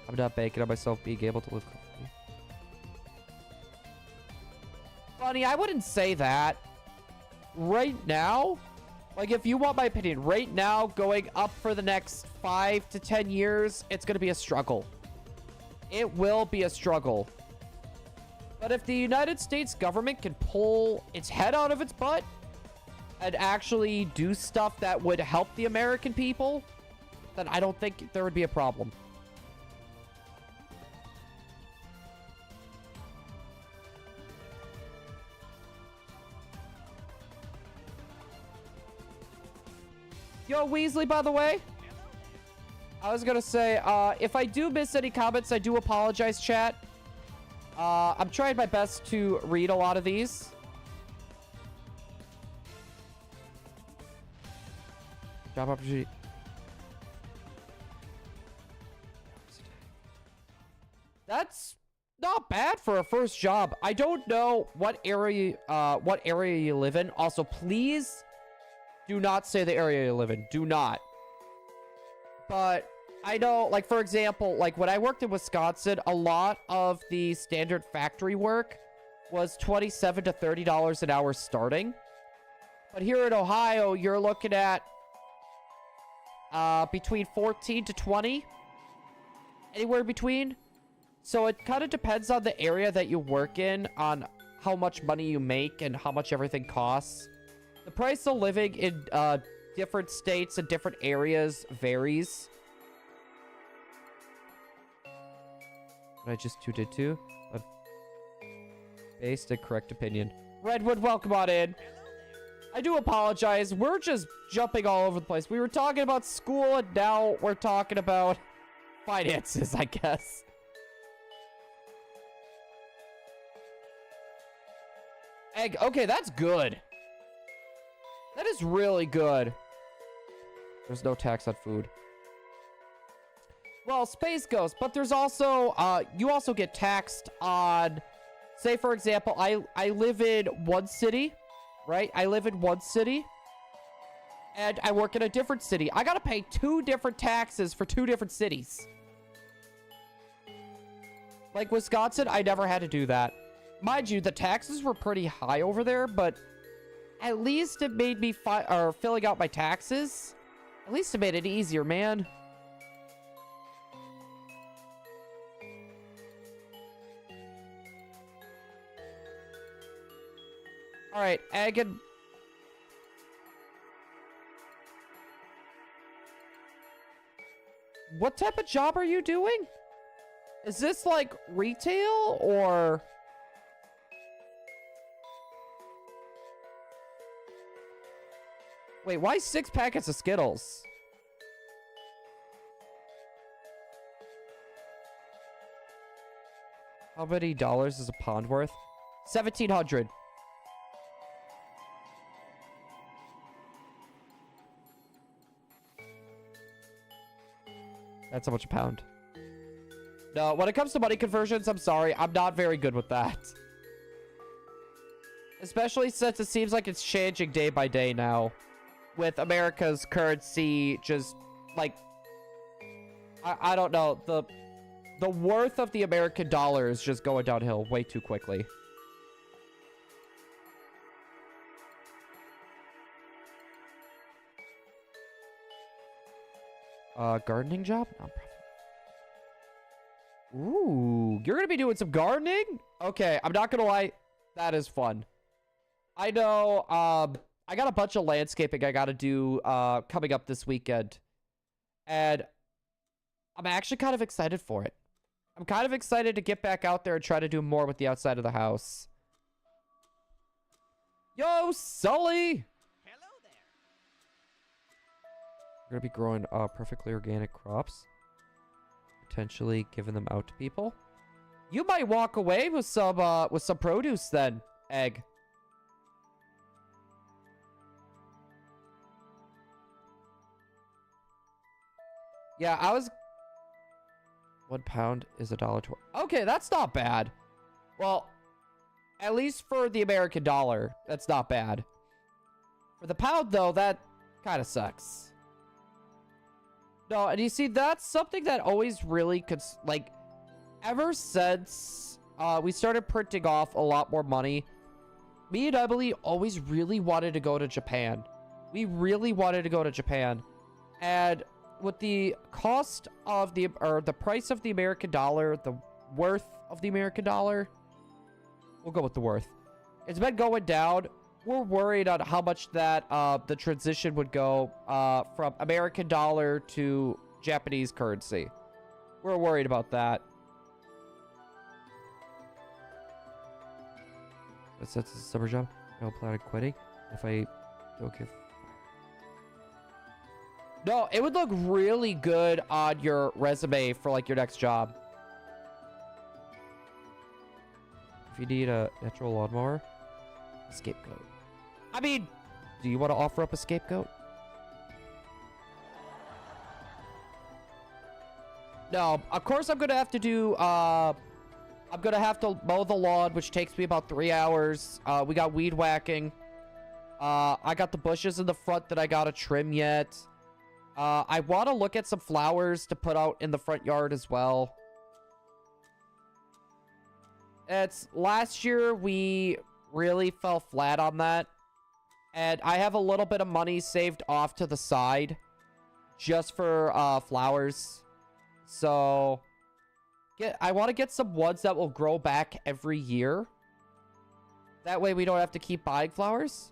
I'm not banking on myself being able to live comfortably. Funny, I wouldn't say that. Right now, like, if you want my opinion, right now, going up for the next 5 to 10 years, it's going to be a struggle. It will be a struggle. But if the United States government can pull its head out of its butt and actually do stuff that would help the American people, then I don't think there would be a problem. Yo, Weasley, by the way. I was gonna say, if I do miss any comments, I do apologize, chat. I'm trying my best to read a lot of these. Job opportunity. That's not bad for a first job. I don't know what area you live in. Also, please do not say the area you live in. Do not. But I know, like, for example, like when I worked in Wisconsin, a lot of the standard factory work was $27 to $30 an hour starting. But here in Ohio, you're looking at between 14 to 20. Anywhere between. So it kind of depends on the area that you work in, on how much money you make and how much everything costs. The price of living in different states and different areas varies. I just did too. Based a correct opinion. Redwood, welcome on in. I do apologize. We're just jumping all over the place. We were talking about school, and now we're talking about finances, I guess. Egg. Okay, that's good. That is really good. There's no tax on food. Well, Space Ghost, but there's also, you also get taxed on, say, for example, I live in one city, right? I live in one city, and I work in a different city. I gotta pay 2 different taxes for 2 different cities. Like Wisconsin, I never had to do that. Mind you, the taxes were pretty high over there, but At least it made me filling out my taxes. At least it made it easier, man. All right, egg and... What type of job are you doing? Is this like retail or... Wait, why 6 packets of Skittles? How many dollars is a pound worth? 1,700. That's how much a pound. No, when it comes to money conversions, I'm sorry. I'm not very good with that. Especially since it seems like it's changing day by day now. With America's currency just, like... I don't know. The worth of the American dollar is just going downhill way too quickly. Gardening job? Nonprofit. Ooh, you're gonna be doing some gardening? Okay, I'm not gonna lie. That is fun. I know, I got a bunch of landscaping I gotta do, coming up this weekend. And I'm actually kind of excited for it. I'm kind of excited to get back out there and try to do more with the outside of the house. Yo, Sully! Hello there. We're gonna be growing perfectly organic crops. Potentially giving them out to people. You might walk away with some produce then, Egg. Yeah, I was... 1 pound is $1.20. Okay, that's not bad. Well, at least for the American dollar, that's not bad. For the pound, though, that kind of sucks. No, and you see, that's something that always really could... Like, ever since we started printing off a lot more money, me and Emily always really wanted to go to Japan. We really wanted to go to Japan. And... with the cost of the price of the American dollar, the worth of the American dollar, we'll go with the worth. It's been going down. We're worried on how much that the transition would go from American dollar to Japanese currency. We're worried about that. That's a summer job. No plan on quitting. If I don't give... No, it would look really good on your resume for, like, your next job. If you need a natural lawnmower, a scapegoat. I mean, do you want to offer up a scapegoat? No, of course I'm going to have to do, I'm going to have to mow the lawn, which takes me about 3 hours. We got weed whacking. I got the bushes in the front that I got to trim yet. I want to look at some flowers to put out in the front yard as well. Last year, we really fell flat on that. And I have a little bit of money saved off to the side just for flowers. So, I want to get some ones that will grow back every year. That way we don't have to keep buying flowers.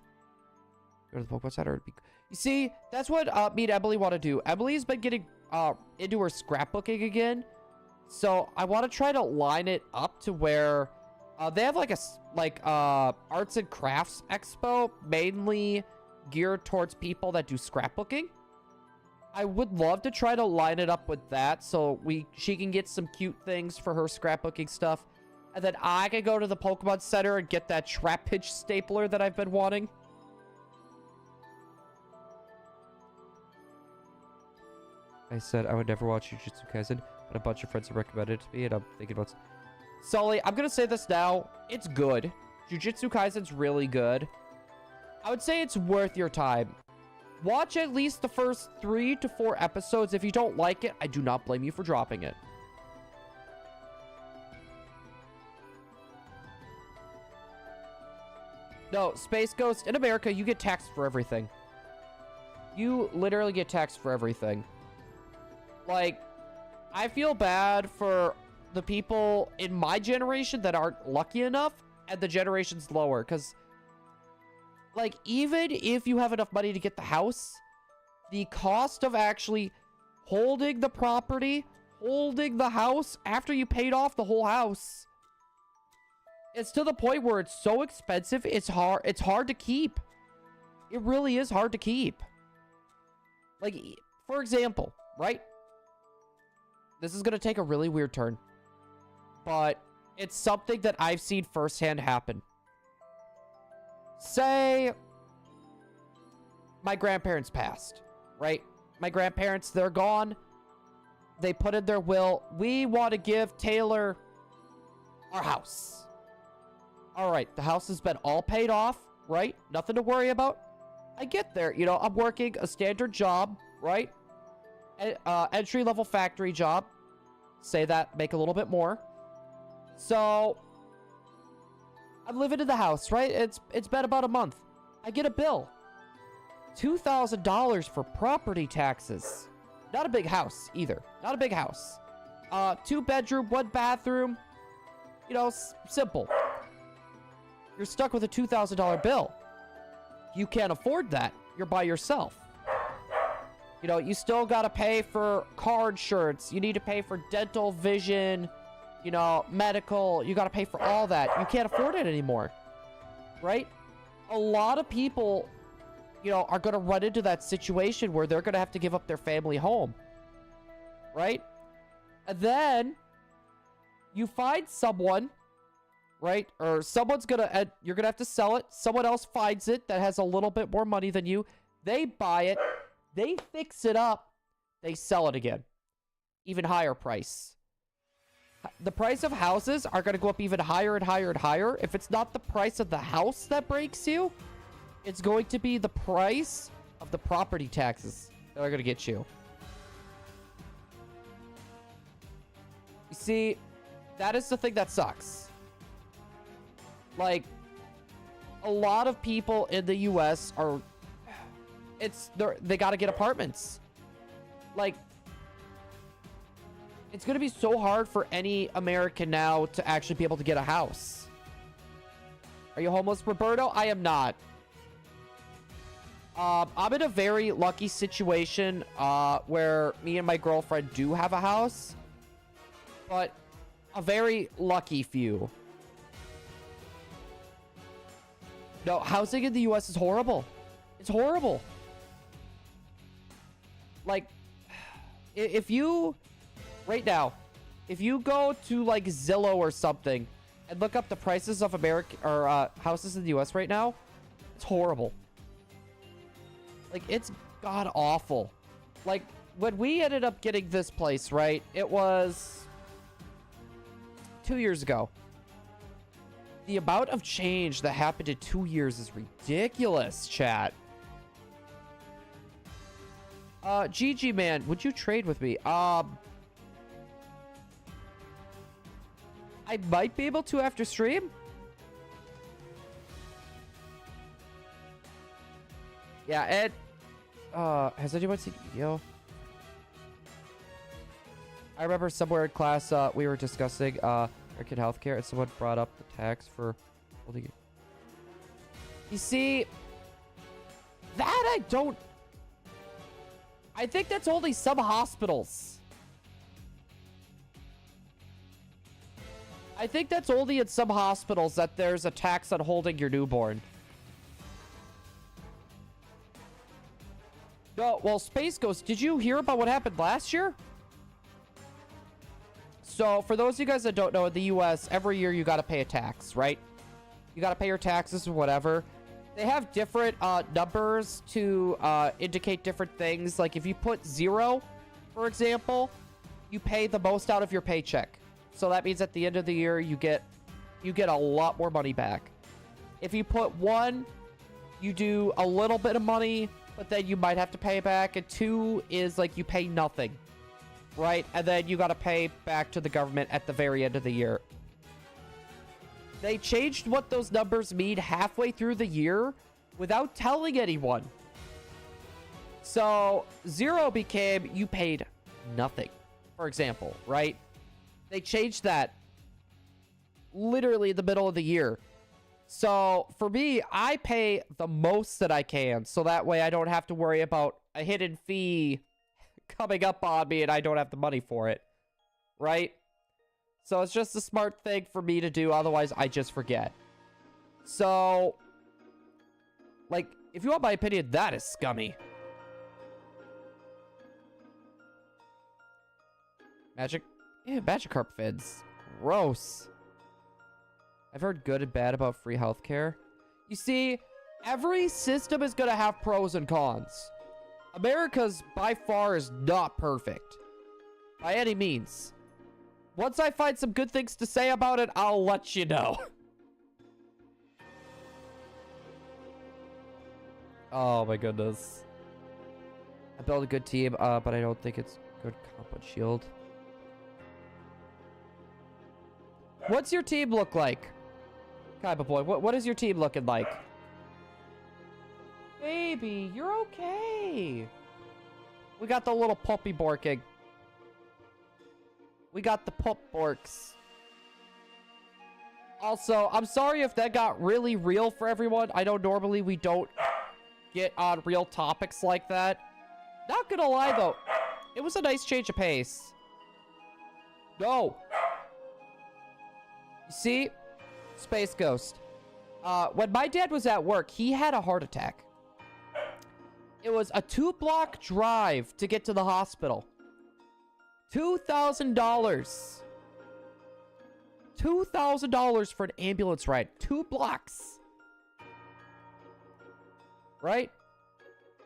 Go to the Pokemon Center. You see, that's what me and Emily want to do. Emily's been getting into her scrapbooking again. So I want to try to line it up to where they have like a arts and crafts expo, mainly geared towards people that do scrapbooking. I would love to try to line it up with that so she can get some cute things for her scrapbooking stuff. And then I can go to the Pokemon Center and get that trap hitch stapler that I've been wanting. I said I would never watch Jujutsu Kaisen, but a bunch of friends have recommended it to me, and I'm thinking about... Sully, I'm going to say this now. It's good. Jujutsu Kaisen's really good. I would say it's worth your time. Watch at least the first 3 to 4 episodes. If you don't like it, I do not blame you for dropping it. No, Space Ghost, in America, you get taxed for everything. You literally get taxed for everything. Like, I feel bad for the people in my generation that aren't lucky enough and the generations lower. Because, like, even if you have enough money to get the house, the cost of actually holding the property, holding the house after you paid off the whole house, it's to the point where it's so expensive, it's hard to keep. It really is hard to keep. Like, for example, right? This is going to take a really weird turn. But it's something that I've seen firsthand happen. Say my grandparents passed, right? My grandparents, they're gone. They put in their will, we want to give Taylor our house. All right, the house has been all paid off, right? Nothing to worry about. I get there, you know, I'm working a standard job, right? Entry-level factory job. Say that, make a little bit more. So, I'm living in the house, right? It's been about a month. I get a bill. $2,000 for property taxes. Not a big house, either. Not a big house. 2-bedroom, 1-bathroom. You know, simple. You're stuck with a $2,000 bill. You can't afford that. You're by yourself. You know, you still gotta pay for car insurance. You need to pay for dental, vision, you know, medical. You gotta pay for all that. You can't afford it anymore. Right? A lot of people, you know, are gonna run into that situation where they're gonna have to give up their family home. Right? And then you find someone, right? Or someone's gonna, you're gonna have to sell it. Someone else finds it that has a little bit more money than you. They buy it. They fix it up. They sell it again. Even higher price. The price of houses are gonna go up even higher and higher and higher. If it's not the price of the house that breaks you, it's going to be the price of the property taxes that are gonna get you. You see, that is the thing that sucks. Like, a lot of people in the US are, they gotta get apartments. Like, it's gonna be so hard for any American now to actually be able to get a house. Are you homeless, Roberto? I am not. I'm in a very lucky situation where me and my girlfriend do have a house, but a very lucky few. No, housing in the US is horrible. It's horrible. Like, if you, right now, if you go to like Zillow or something and look up the prices of American or houses in the US right now, it's horrible. Like, it's god awful. Like, when we ended up getting this place, right, it was 2 years ago. The amount of change that happened in 2 years is ridiculous, chat. GG, man, would you trade with me? I might be able to after stream. Yeah, and has anyone seen Viole? I remember somewhere in class we were discussing American healthcare, and someone brought up the tax for holding it. You see, that I think that's only some hospitals. I think that's only in some hospitals that there's a tax on holding your newborn. No, well, Space Ghost, did you hear about what happened last year? So, for those of you guys that don't know, in the US, every year you gotta pay a tax, right? You gotta pay your taxes or whatever. They have different numbers to indicate different things. Like, if you put 0, for example, you pay the most out of your paycheck. So that means at the end of the year, you get a lot more money back. If you put 1, you do a little bit of money, but then you might have to pay back. And 2 is like you pay nothing, right? And then you got to pay back to the government at the very end of the year. They changed what those numbers mean halfway through the year without telling anyone. So 0 became you paid nothing, for example, right? They changed that literally in the middle of the year. So for me, I pay the most that I can, so that way I don't have to worry about a hidden fee coming up on me and I don't have the money for it, right? So it's just a smart thing for me to do, otherwise I just forget. So, like, if you want my opinion, that is scummy. Magikarp fins. Gross. I've heard good and bad about free healthcare. You see, every system is going to have pros and cons. America's by far is not perfect. By any means. Once I find some good things to say about it, I'll let you know. Oh my goodness. I built a good team, but I don't think it's good combat shield. What's your team look like? Kaiba boy, what is your team looking like? Baby, you're okay. We got the little puppy barking. We got the pup borks. Also, I'm sorry if that got really real for everyone. I know normally we don't get on real topics like that. Not gonna lie though, it was a nice change of pace. No. You see? Space Ghost. When my dad was at work, he had a heart attack. It was a 2-block drive to get to the hospital. $2,000. $2,000 for an ambulance ride. 2 blocks. Right?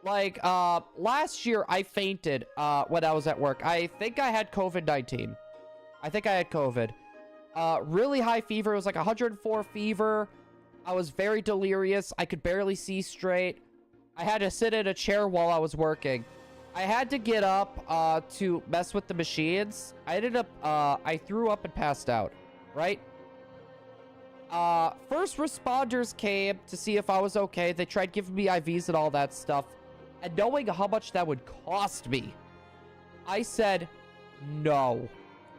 Like, last year I fainted, when I was at work. I think I had COVID-19. I think I had COVID. Really high fever. It was like 104 fever. I was very delirious. I could barely see straight. I had to sit in a chair while I was working. I had to get up to mess with the machines. I ended up, I threw up and passed out, right? First responders came to see if I was okay. They tried giving me IVs and all that stuff. And knowing how much that would cost me, I said no.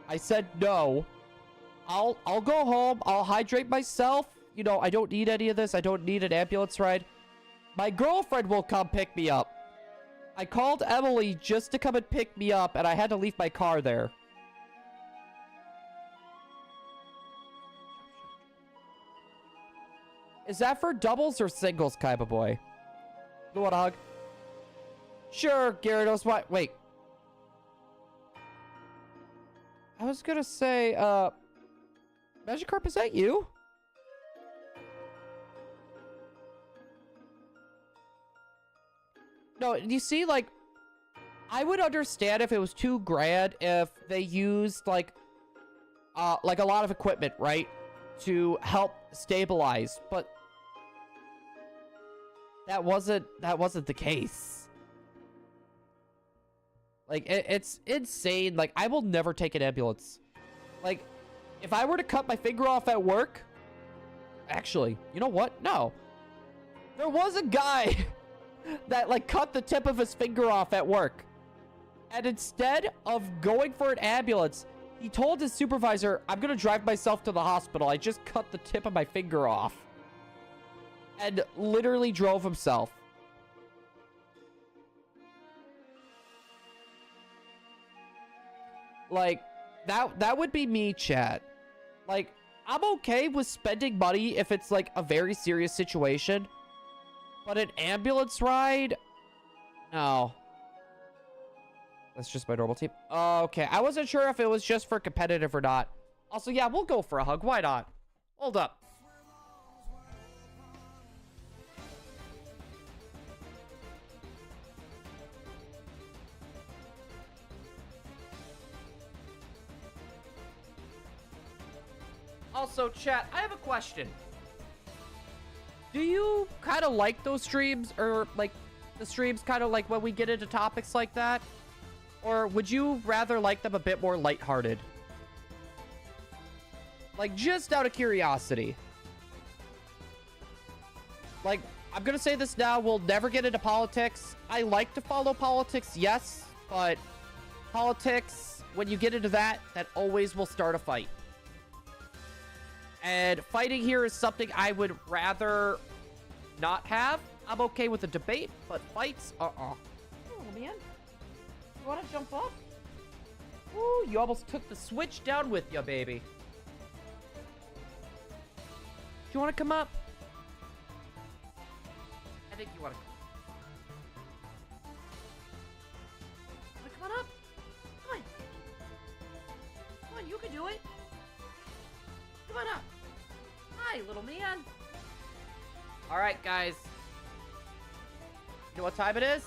I said no. I'll go home. I'll hydrate myself. You know, I don't need any of this. I don't need an ambulance ride. My girlfriend will come pick me up. I called Emily just to come and pick me up, and I had to leave my car there. Is that for doubles or singles, Kaiba boy? You want a hug? Sure, Gyarados. What? Wait. I was gonna say, Magikarp, is that you? No, you see, like, I would understand if it was $2 grand if they used, like a lot of equipment, right? To help stabilize, but that wasn't the case. Like, it's insane. Like, I will never take an ambulance. Like, if I were to cut my finger off at work... Actually, you know what? No. There was a guy that, like, cut the tip of his finger off at work. And instead of going for an ambulance, he told his supervisor, I'm gonna drive myself to the hospital. I just cut the tip of my finger off. And literally drove himself. Like, that would be me, chat. Like, I'm okay with spending money if it's, like, a very serious situation. But an ambulance ride? No. That's just my normal team. Okay, I wasn't sure if it was just for competitive or not. Also, yeah, we'll go for a hug. Why not? Hold up. Also, chat, I have a question. Do you kind of like those streams, or like the streams kind of like when we get into topics like that? Or would you rather like them a bit more lighthearted? Like, just out of curiosity. like, I'm gonna say this now, we'll never get into politics. I like to follow politics, yes, but politics, when you get into that, that always will start a fight. And fighting here is something I would rather not have. I'm okay with a debate, but fights, Oh, man. You want to jump up? Ooh, you almost took the switch down with you, baby. Do you want to come up? I think you want to. Come on up. Come on. Come on, you can do it. Come on up. Hi, little man. All right, guys. You know what time it is?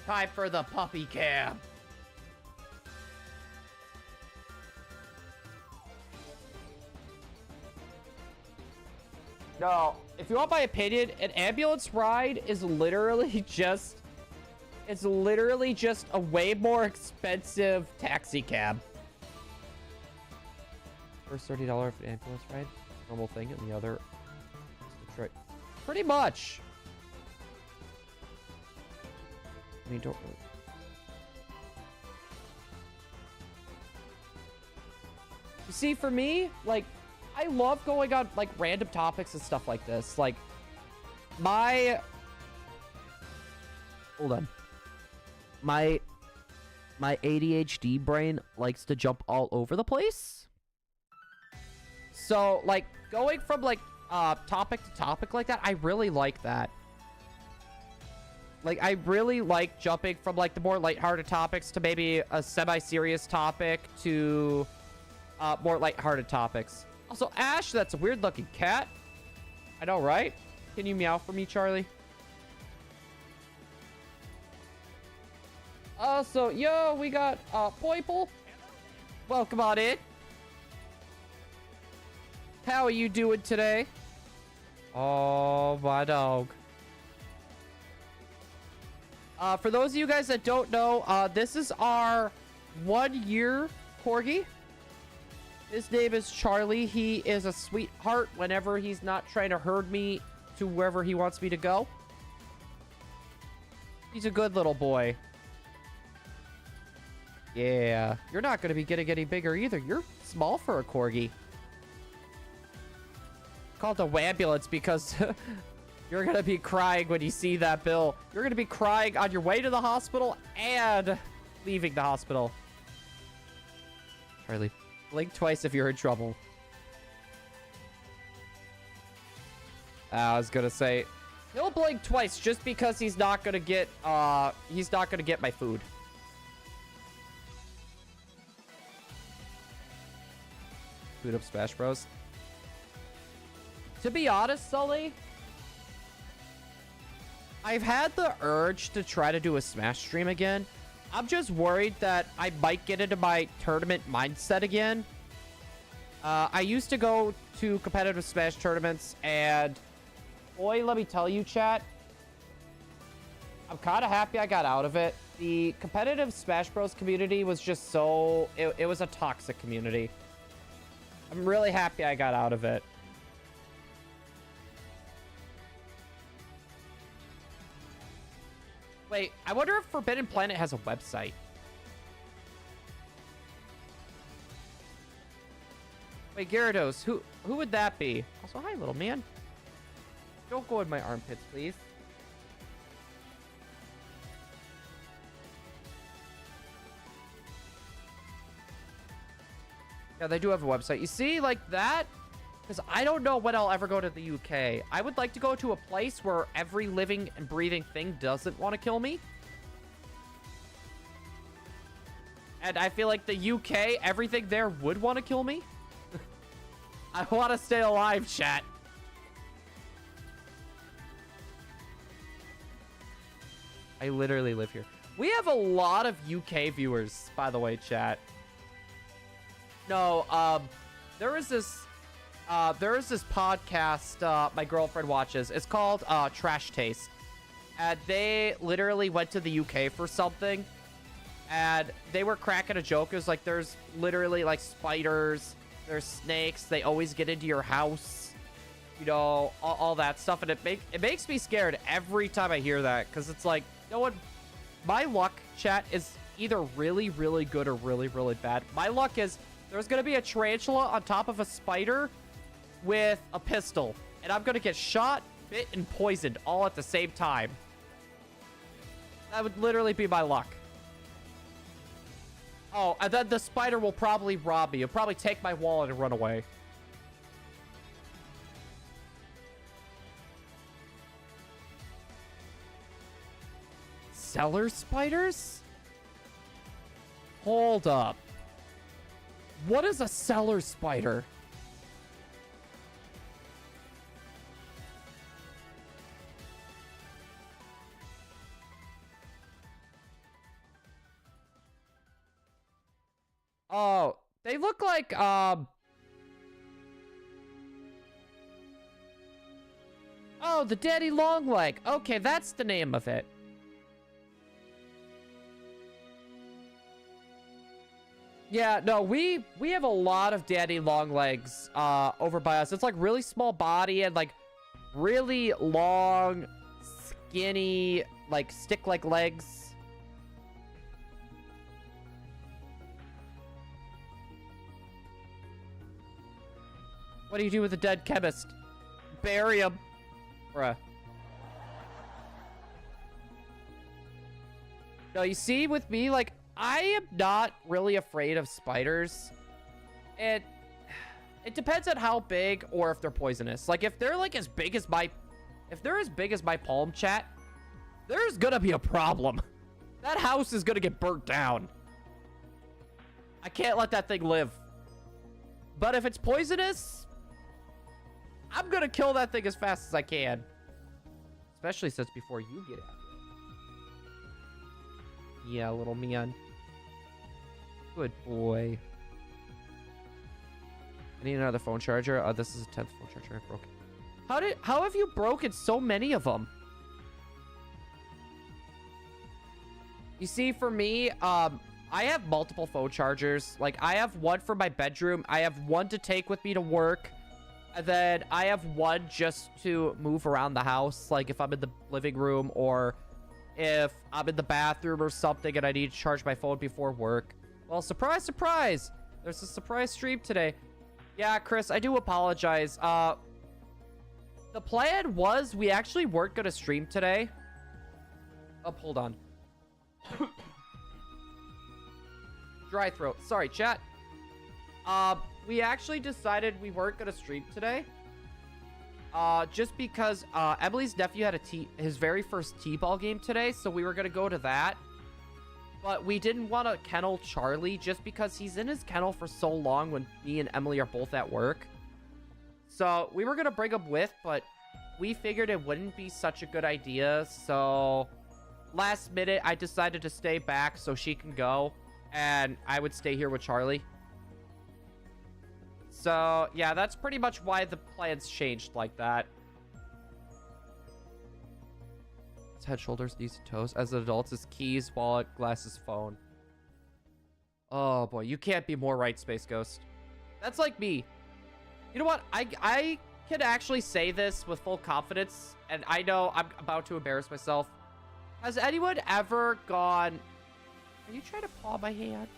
Time for the puppy cam. No, if you want my opinion, an ambulance ride is literally just... It's literally just a way more expensive taxi cab. First $30 for an ambulance ride. Normal thing, and the other... Detroit. Pretty much. I mean, don't... You see, for me, like... I love going on, like, random topics and stuff like this. Like, my... Hold on. My ADHD brain likes to jump all over the place. So, like, going from, like, topic to topic like that, I really like that. Like, I really like jumping from, like, the more lighthearted topics to maybe a semi-serious topic to more lighthearted topics. Also, Ash, that's a weird-looking cat. I know, right? Can you meow for me, Charlie? So, yo, we got, Poiple. Welcome on in. How are you doing today? Oh, my dog. For those of you guys that don't know, this is our 1-year Corgi. His name is Charlie. He is a sweetheart whenever he's not trying to herd me to wherever he wants me to go. He's a good little boy. Yeah. You're not going to be getting any bigger either. You're small for a Corgi. Called a ambulance because you're going to be crying when you see that bill. You're going to be crying on your way to the hospital and leaving the hospital. Charlie. Blink twice if you're in trouble. I was gonna say he'll blink twice just because he's not gonna get my food. Boot up Smash Bros. To be honest, Sully, I've had the urge to try to do a Smash stream again. I'm just worried that I might get into my tournament mindset again. I used to go to competitive Smash tournaments, and boy, let me tell you, chat, I'm kind of happy I got out of it. The competitive Smash Bros community was just so... It was a toxic community. I'm really happy I got out of it. Wait, I wonder if Forbidden Planet has a website. Wait, Gyarados, who would that be? Also, hi, little man. Don't go in my armpits, please. Yeah, they do have a website. You see, like that? Because I don't know when I'll ever go to the UK. I would like to go to a place where every living and breathing thing doesn't want to kill me. And I feel like the UK, everything there would want to kill me. I want to stay alive, chat. I literally live here. We have a lot of UK viewers, by the way, chat. No, there is this podcast my girlfriend watches. It's called Trash Taste. And they literally went to the UK for something. And they were cracking a joke. It was like there's literally like spiders. There's snakes. They always get into your house. you know, all that stuff. And it makes me scared every time I hear that, because it's like, you know what? My luck, chat, is either really, really good or really, really bad. My luck is there's going to be a tarantula on top of a spider with a pistol, and I'm going to get shot, bit, and poisoned all at the same time. That would literally be my luck. Oh, and then the spider will probably rob me. It'll probably take my wallet and run away. Cellar spiders? Hold up. What is a cellar spider? Oh, they look like, oh, the daddy long leg. Okay, that's the name of it. Yeah, no, we have a lot of daddy long legs over by us. It's like really small body and like really long, skinny, like stick-like legs. What do you do with a dead chemist? Bury him. Bruh. No, you see, with me, like, I am not really afraid of spiders. It depends on how big or if they're poisonous. Like, if they're like as big as my palm, chat, there's gonna be a problem. That house is gonna get burnt down. I can't let that thing live. But if it's poisonous, I'm gonna kill that thing as fast as I can. Especially since before you get out. Yeah, little man. Good boy. I need another phone charger. Oh, this is a 10th phone charger I broke. How have you broken so many of them? You see, for me, I have multiple phone chargers. Like, I have one for my bedroom. I have one to take with me to work. And then I have one just to move around the house. Like, if I'm in the living room or if I'm in the bathroom or something and I need to charge my phone before work. Well, surprise, surprise. There's a surprise stream today. Yeah, Chris, I do apologize. The plan was we actually weren't going to stream today. Oh, hold on. Dry throat. Sorry, chat. We actually decided we weren't going to stream today. Just because Emily's nephew had his very first T-ball game today, so we were going to go to that. But we didn't want to kennel Charlie just because he's in his kennel for so long when me and Emily are both at work. So we were going to bring him with, but we figured it wouldn't be such a good idea. So last minute, I decided to stay back so she can go, and I would stay here with Charlie. So, yeah, that's pretty much why the plans changed like that. It's head, shoulders, knees, and toes. As an adult, it's keys, wallet, glasses, phone. Oh, boy. You can't be more right, Space Ghost. That's like me. You know what? I can actually say this with full confidence, and I know I'm about to embarrass myself. Has anyone ever gone... Are you trying to paw my hand?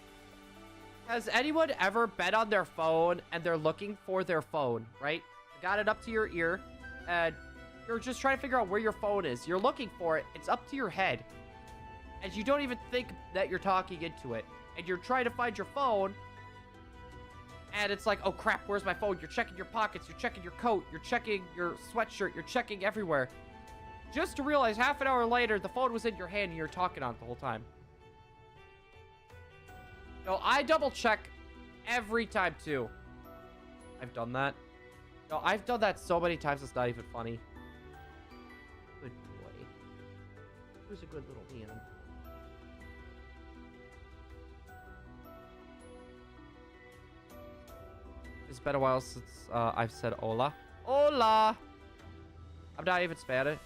Has anyone ever been on their phone and they're looking for their phone, right? You got it up to your ear and you're just trying to figure out where your phone is. You're looking for it. It's up to your head. And you don't even think that you're talking into it. And you're trying to find your phone. And it's like, oh crap, where's my phone? You're checking your pockets. You're checking your coat. You're checking your sweatshirt. You're checking everywhere. Just to realize half an hour later, the phone was in your hand and you're talking on it the whole time. No, I double check every time too. I've done that. No, I've done that so many times it's not even funny. Good boy. Who's a good little man? It's been a while since I've said hola. Hola! I'm not even Spanish.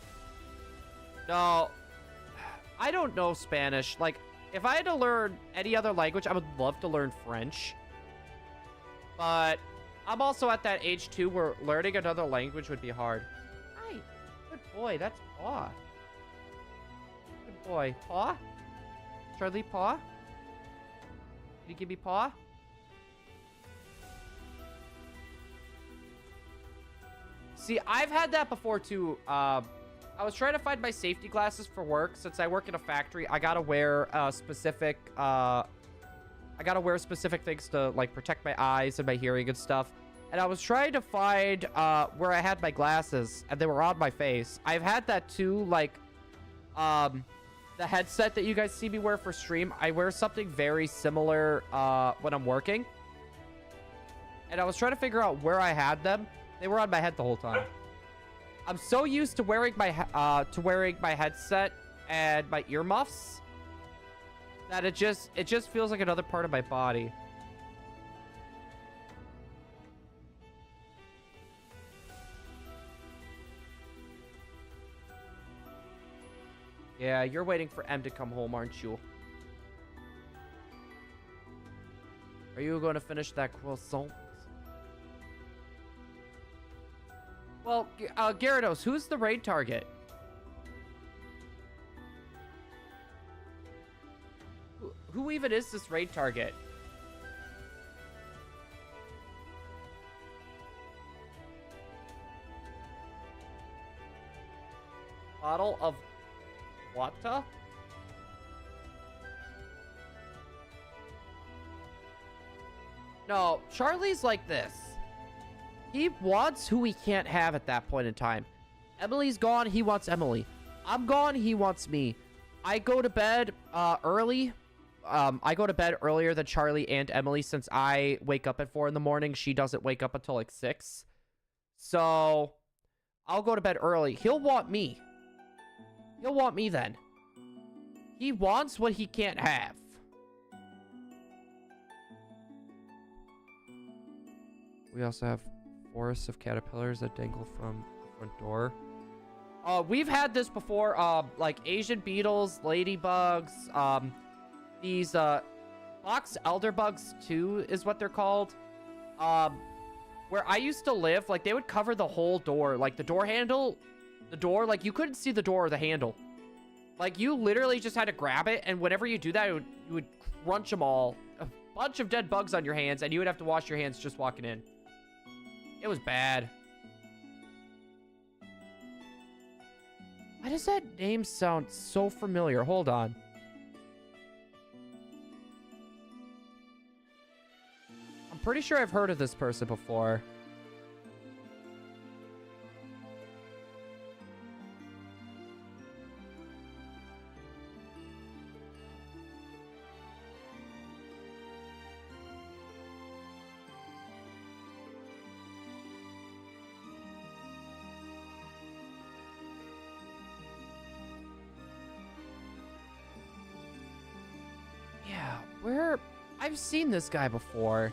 No. I don't know Spanish. Like, if I had to learn any other language, I would love to learn French. But I'm also at that age too where learning another language would be hard. Hi. Good boy. That's Paw. Good boy. Paw? Charlie, Paw? Can you give me Paw? See, I've had that before too. I was trying to find my safety glasses for work. Since I work in a factory, I gotta wear specific things to like protect my eyes and my hearing and stuff. And I was trying to find where I had my glasses, and they were on my face. I've had that too, like the headset that you guys see me wear for stream. I wear something very similar when I'm working. And I was trying to figure out where I had them. They were on my head the whole time. I'm so used to wearing my headset and my earmuffs that it just feels like another part of my body. Yeah, you're waiting for M to come home, aren't you? Are you going to finish that croissant? Well, Gyarados, who's the raid target? Who even is this raid target? Bottle of water? No, Charlie's like this. He wants who he can't have at that point in time. Emily's gone, he wants Emily. I'm gone, he wants me. I go to bed early. I go to bed earlier than Charlie and Emily since I wake up at 4 in the morning. She doesn't wake up until like 6. So I'll go to bed early. He'll want me. He'll want me then. He wants what he can't have. We also have forests of caterpillars that dangle from the front door. We've had this before, like Asian beetles, ladybugs, these box elderbugs too is what they're called. Where I used to live, like they would cover the whole door, like the door handle, like you couldn't see the door or the handle. Like you literally just had to grab it, and whenever you do that, you would crunch them all. A bunch of dead bugs on your hands, and you would have to wash your hands just walking in. It was bad. Why does that name sound so familiar? Hold on. I'm pretty sure I've heard of this person before. Where? I've seen this guy before.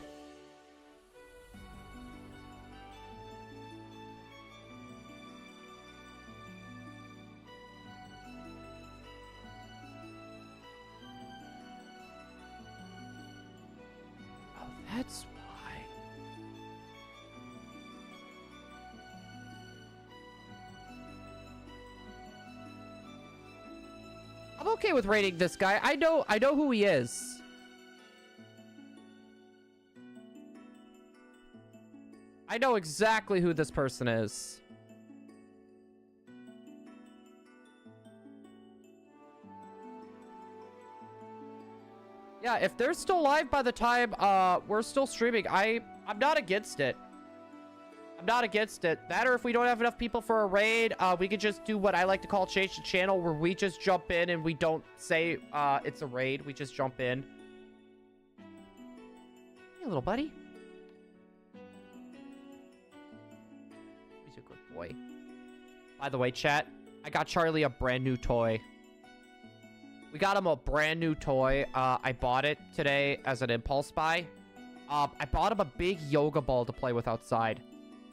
Oh, that's why. I'm okay with rating this guy. I know who he is. I know exactly who this person is. Yeah, if they're still live by the time we're still streaming, I'm not against it. I'm not against it. That, or if we don't have enough people for a raid, we could just do what I like to call change the channel, where we just jump in and we don't say it's a raid. We just jump in. Hey, little buddy. He's a good boy. By the way, chat, I got Charlie a brand new toy. We got him a brand new toy. I bought it today as an impulse buy. I bought him a big yoga ball to play with outside.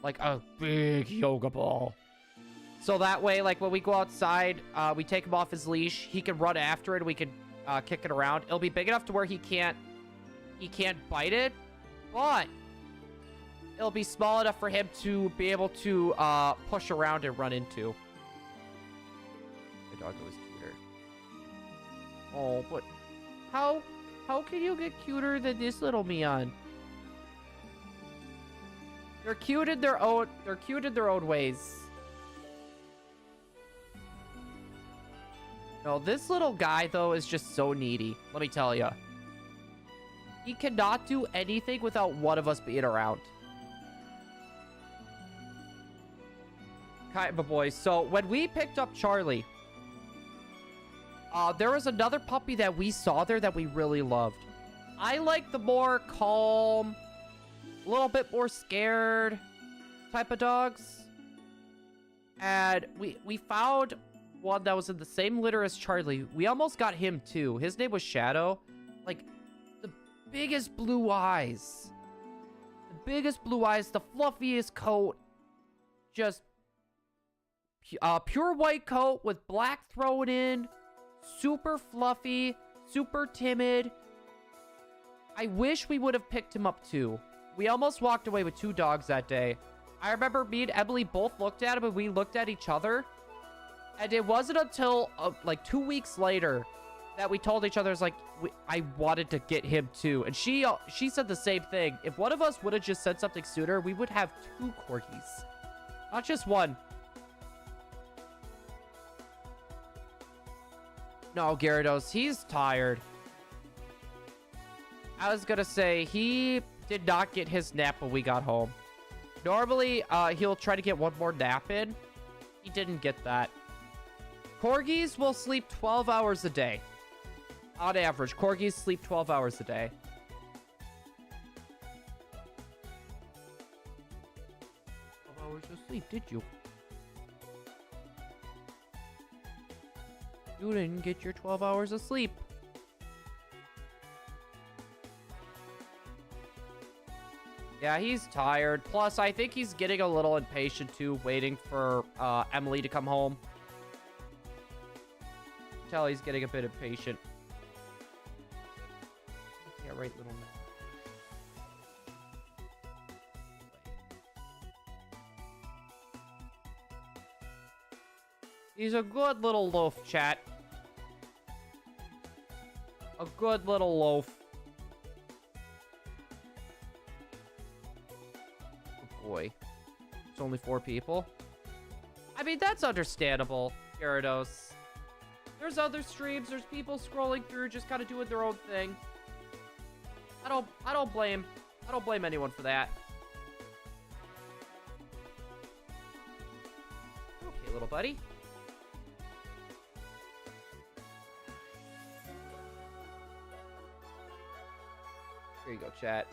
Like a big yoga ball. So that way, like when we go outside, we take him off his leash. He can run after it. We can kick it around. It'll be big enough to where he can't bite it. But it'll be small enough for him to be able to push around and run into. My doggo is cuter. Oh, but how can you get cuter than this little Mian? They're cute in their own ways. No, this little guy though is just so needy. Let me tell you. He cannot do anything without one of us being around. Kind of a boy. So when we picked up Charlie, there was another puppy that we saw there that we really loved. I like the more calm, a little bit more scared type of dogs. And we found one that was in the same litter as Charlie. We almost got him too. His name was Shadow. Like, the biggest blue eyes. The biggest blue eyes, the fluffiest coat. Just pure white coat with black thrown in. Super fluffy, super timid. I wish we would have picked him up too. We almost walked away with 2 dogs that day. I remember me and Emily both looked at him and we looked at each other. And it wasn't until like 2 weeks later that we told each other, I wanted to get him too. And she said the same thing. If one of us would have just said something sooner, we would have 2 corgis. Not just one. No, Gyarados, he's tired. I was gonna say, he did not get his nap when we got home. Normally, he'll try to get one more nap in. He didn't get that. Corgis will sleep 12 hours a day. On average, Corgis sleep 12 hours a day. 12 hours of sleep, did you? You didn't get your 12 hours of sleep. Yeah, he's tired. Plus, I think he's getting a little impatient too, waiting for Emily to come home. Tell he's getting a bit impatient. Yeah, right, little man. He's a good little loaf, chat. A good little loaf. Oh boy. It's only 4 people. I mean, that's understandable, Gyarados. There's other streams, there's people scrolling through, just kind of doing their own thing. I don't blame anyone for that. Okay, little buddy. Here you go, chat.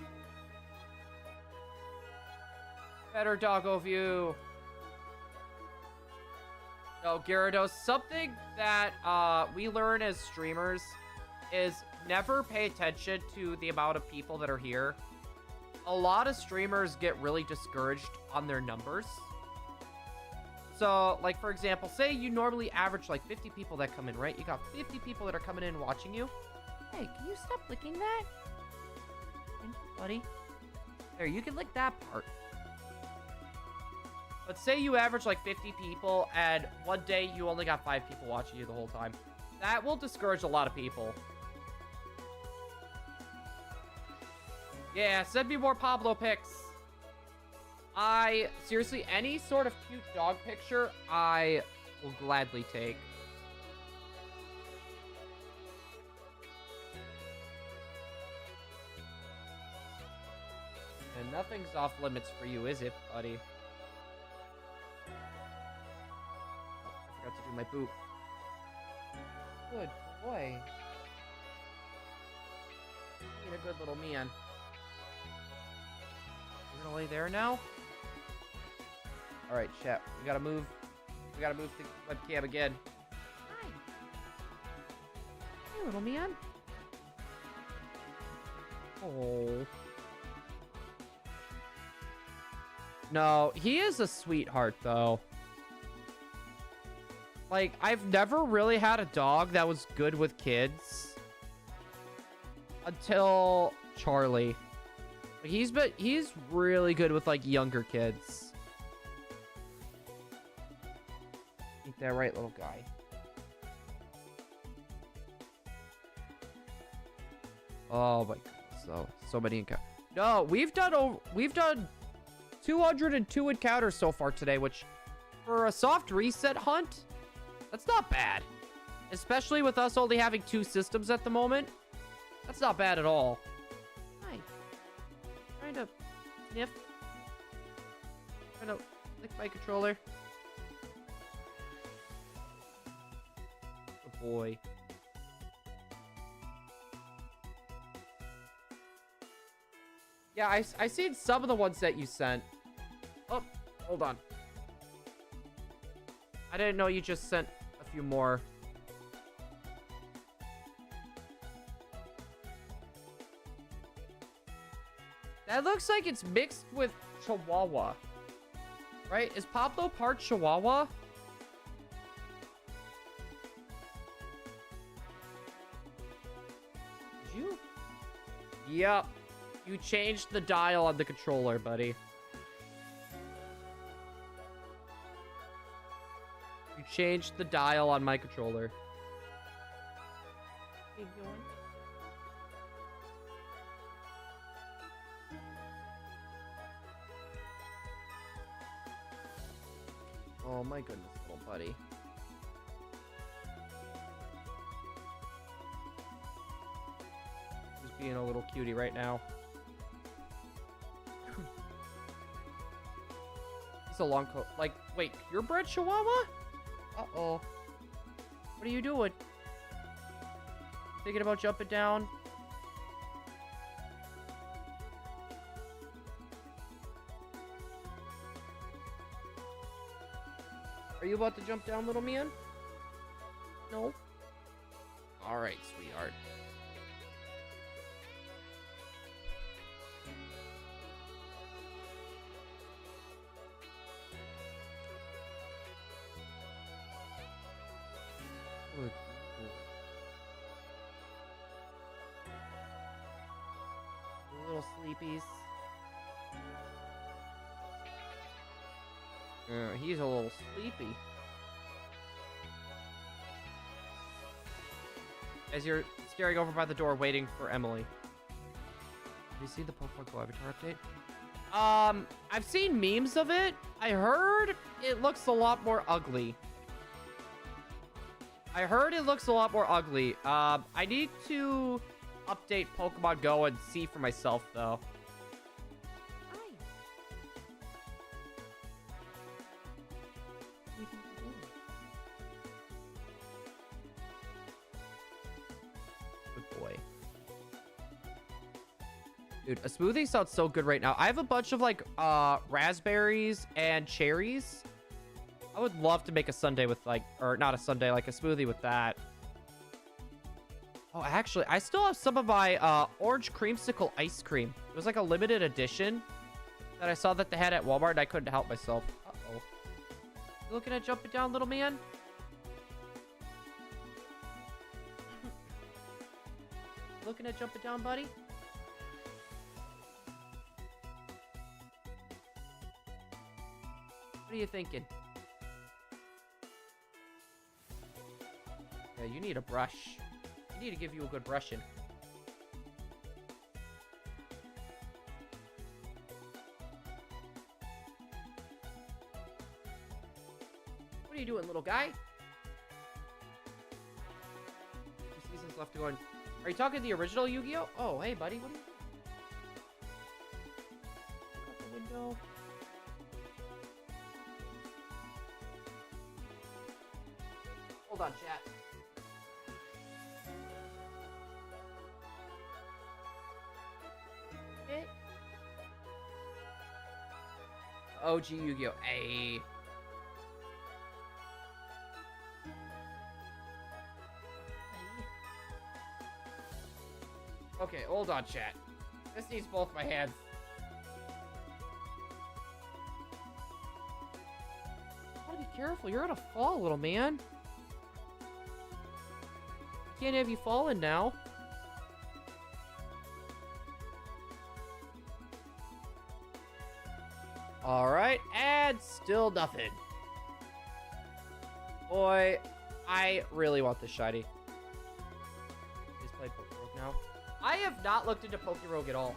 Better doggo view. No, Gyarados, something that we learn as streamers is never pay attention to the amount of people that are here. A lot of streamers get really discouraged on their numbers. So, like, for example, say you normally average, like, 50 people that come in, right? You got 50 people that are coming in and watching you. Hey, can you stop licking that? Thank you, buddy. There, you can lick that part. But say you average like 50 people and one day you only got 5 people watching you the whole time. That will discourage a lot of people. Yeah, send me more Pablo pics. Seriously, any sort of cute dog picture, I will gladly take. And nothing's off limits for you, is it, buddy? To do my boot. Good boy. Get a good little man. You're gonna lay there now? Alright, chat. We gotta move the webcam again. Hi. Hey, little man. Oh. No, he is a sweetheart, though. Like, I've never really had a dog that was good with kids. Until Charlie. He's really good with like younger kids. Ain't that right, little guy? Oh my goodness, so many encounters. No, we've done 202 encounters so far today, which for a soft reset hunt, that's not bad. Especially with us only having 2 systems at the moment. That's not bad at all. Hi. Trying to sniff. Trying to lick my controller. Good boy. Yeah, I seen some of the ones that you sent. Oh, hold on. I didn't know you just sent a few more. That looks like it's mixed with Chihuahua. Right? Is Pablo part Chihuahua? Did you? Yep. You changed the dial on the controller, buddy. You changed the dial on my controller. Keep going. Oh my goodness, little buddy. Just being a little cutie right now. It's a long coat. Like, wait, purebred Chihuahua? Uh-oh. What are you doing? Thinking about jumping down? Are you about to jump down, little man? No? Alright, sweetheart. Good. Little sleepies. He's a little sleepy. As you're staring over by the door waiting for Emily. Have you seen the Pokemon Go Avatar update? I've seen memes of it. I heard it looks a lot more ugly. I need to update Pokemon Go and see for myself, though. Good boy. Dude, a smoothie sounds so good right now. I have a bunch of, like, raspberries and cherries. I would love to make a sundae with, like, or not a sundae, like a smoothie with that. Oh, actually, I still have some of my orange creamsicle ice cream. It was like a limited edition that I saw that they had at Walmart, and I couldn't help myself. Uh-oh. You looking at jumping down, little man? Looking at jumping down, buddy? What are you thinking? Yeah, you need a brush. I need to give you a good brushing. What are you doing, little guy? 2 seasons left to go in. Are you talking the original Yu-Gi-Oh? Oh, hey, buddy. What are you doing? Out the window. Hold on, chat. OG Yu-Gi-Oh! Ay. Okay, hold on, chat. This needs both my hands. Gotta be careful. You're gonna fall, little man. I can't have you falling now. All right, and still nothing. Boy, I really want this shiny. He's played Pokerogue now. I have not looked into Pokerogue at all.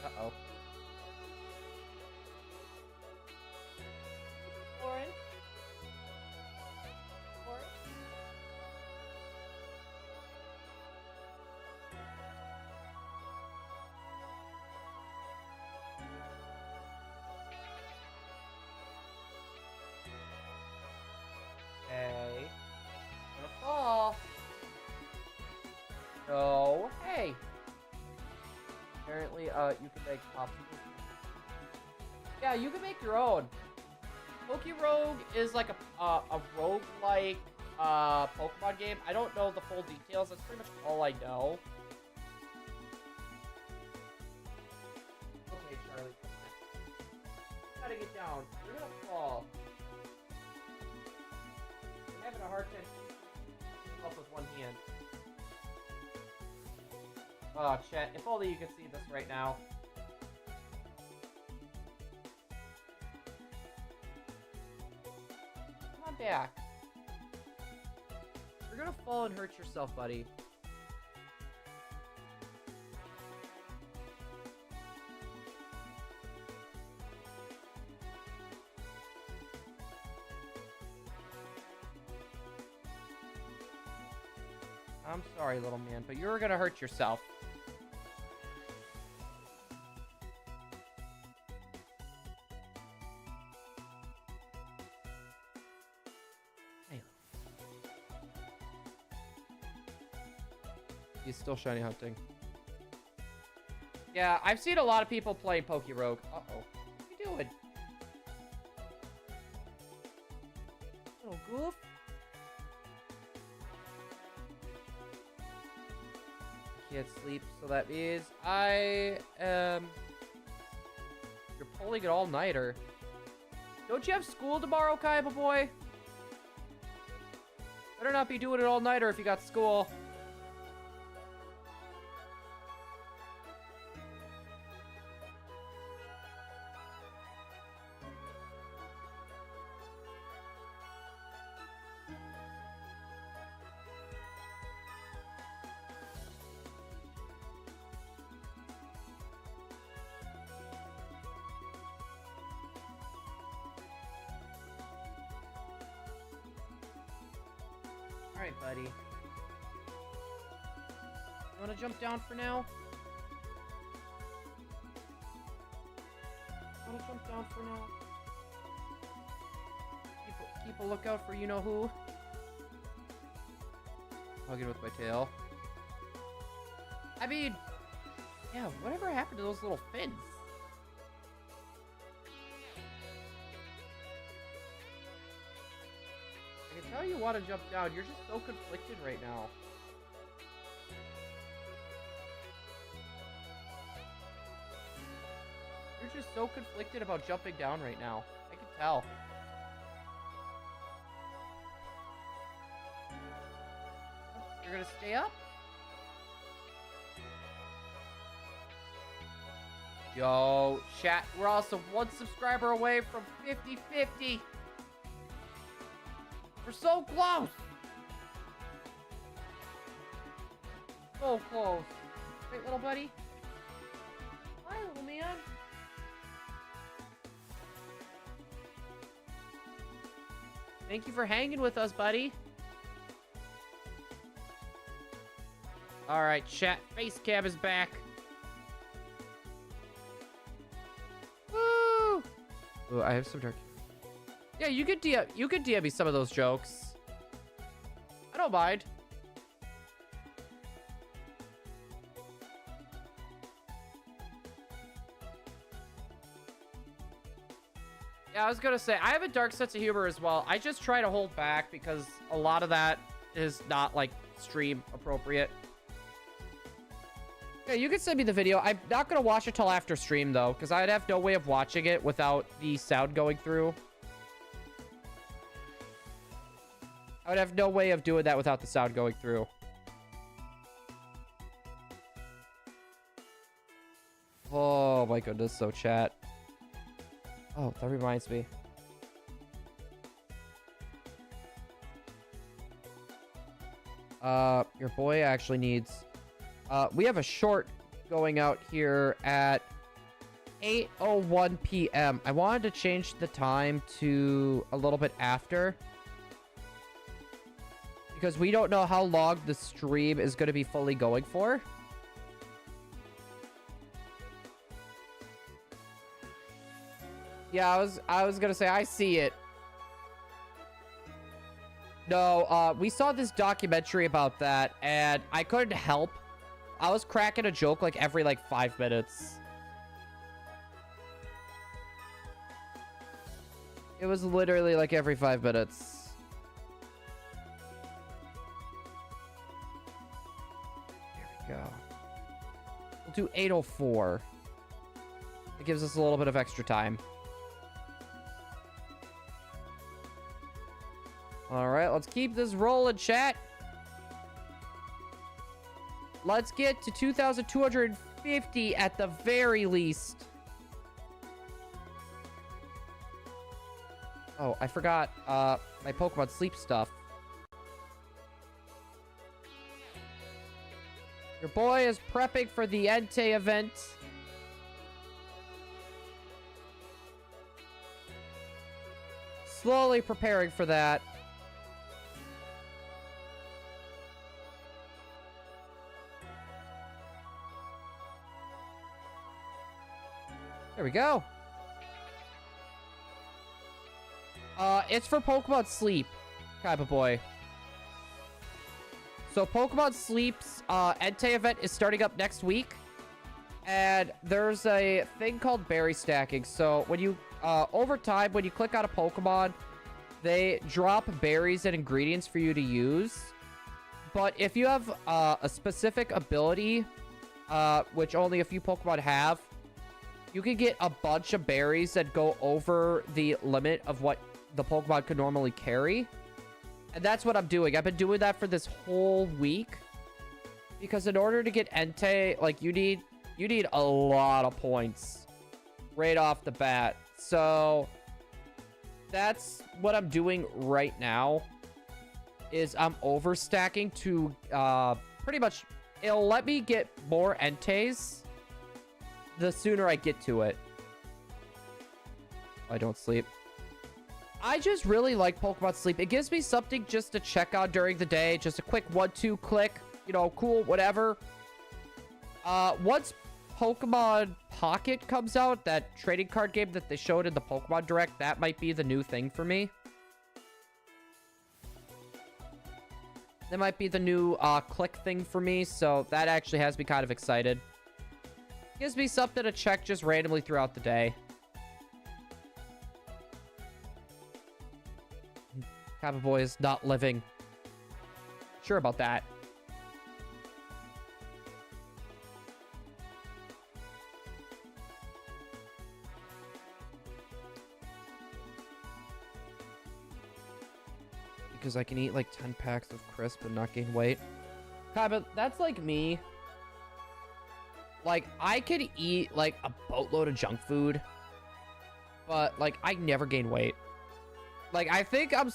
Uh-oh. Lauren? Lauren? Okay. I'm gonna fall. No. Hey. Apparently, you can make popsicles. Yeah, you can make your own. Pokerogue is like a roguelike Pokemon game. I don't know the full details. That's pretty much all I know. Okay, Charlie, come on. Gotta get down. You're gonna fall. I'm having a hard time keeping up with one hand. Oh, chat, if only you could see this right now. Come on back. You're gonna fall and hurt yourself, buddy. I'm sorry, little man, but you're gonna hurt yourself. He's still shiny hunting. Yeah, I've seen a lot of people play Pokerogue. Uh-oh. What are you doing? Little goof. Can't sleep, so that means I am... You're pulling an all-nighter. Don't you have school tomorrow, Kaiba boy? Better not be doing an all-nighter if you got school. Alright, buddy. You wanna jump down for now? Wanna jump down for now? Keep a lookout for you-know-who. I'll get it with my tail. I mean, yeah, whatever happened to those little fins? I can tell you want to jump down. You're just so conflicted right now. You're just so conflicted about jumping down right now. I can tell. You're gonna stay up? Yo, chat, we're also one subscriber away from 50-50. We're so close! So close. Right, little buddy? Hi, little man. Thank you for hanging with us, buddy. Alright, chat. Face cam is back. Woo! Ooh, I have some dark... Yeah, you could DM me some of those jokes. I don't mind. Yeah, I was gonna say, I have a dark sense of humor as well. I just try to hold back because a lot of that is not, like, stream appropriate. Yeah, you can send me the video. I'm not gonna watch it till after stream, though, because I'd have no way of watching it without the sound going through. I would have no way of doing that without the sound going through. Oh my goodness, so chat. Oh, that reminds me. Your boy actually needs... we have a short going out here at 8:01 p.m. I wanted to change the time to a little bit after, because we don't know how long the stream is going to be fully going for. Yeah, I was gonna say, I see it. No, we saw this documentary about that, and I couldn't help. I was cracking a joke like every, 5 minutes. It was literally like every 5 minutes. There we go. We'll do 8:04. It gives us a little bit of extra time. All right, let's keep this rolling, chat. Let's get to 2,250 at the very least. Oh, I forgot my Pokemon Sleep stuff. Your boy is prepping for the Entei event. Slowly preparing for that. There we go. It's for Pokemon Sleep, Kaiba Boy. So Pokemon Sleep's Entei event is starting up next week. And there's a thing called berry stacking. So when you, over time, when you click on a Pokemon, they drop berries and ingredients for you to use. But if you have a specific ability, which only a few Pokemon have, you can get a bunch of berries that go over the limit of what the Pokemon could normally carry. And that's what I'm doing. I've been doing that for this whole week. Because in order to get Entei, you need a lot of points right off the bat. So that's what I'm doing right now, is I'm overstacking to pretty much, it'll let me get more Enteis the sooner I get to it. I don't sleep. I just really like Pokemon Sleep. It gives me something just to check on during the day. Just a quick 1-2 click. You know, cool, whatever. Once Pokemon Pocket comes out, that trading card game that they showed in the Pokemon Direct, that might be the new thing for me. That might be the new click thing for me. So that actually has me kind of excited. Gives me something to check just randomly throughout the day. Kappa Boy is not living. Sure about that. Because I can eat 10 packs of crisp and not gain weight. Kappa, that's like me. I could eat, a boatload of junk food. But, I never gain weight. I think I'm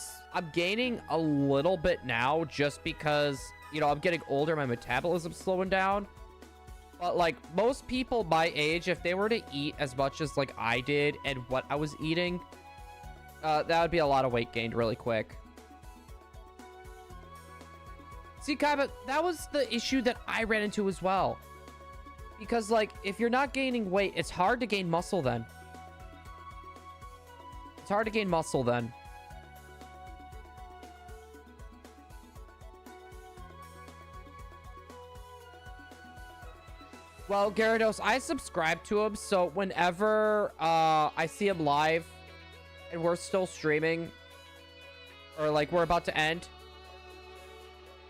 gaining a little bit now just because, I'm getting older. My metabolism's slowing down. But, most people my age, if they were to eat as much as, I did and what I was eating, that would be a lot of weight gained really quick. See, Kaiba, that was the issue that I ran into as well. Because, if you're not gaining weight, it's hard to gain muscle then. It's hard to gain muscle then. Well, Gyarados, I subscribe to him, so whenever I see him live and we're still streaming, or we're about to end,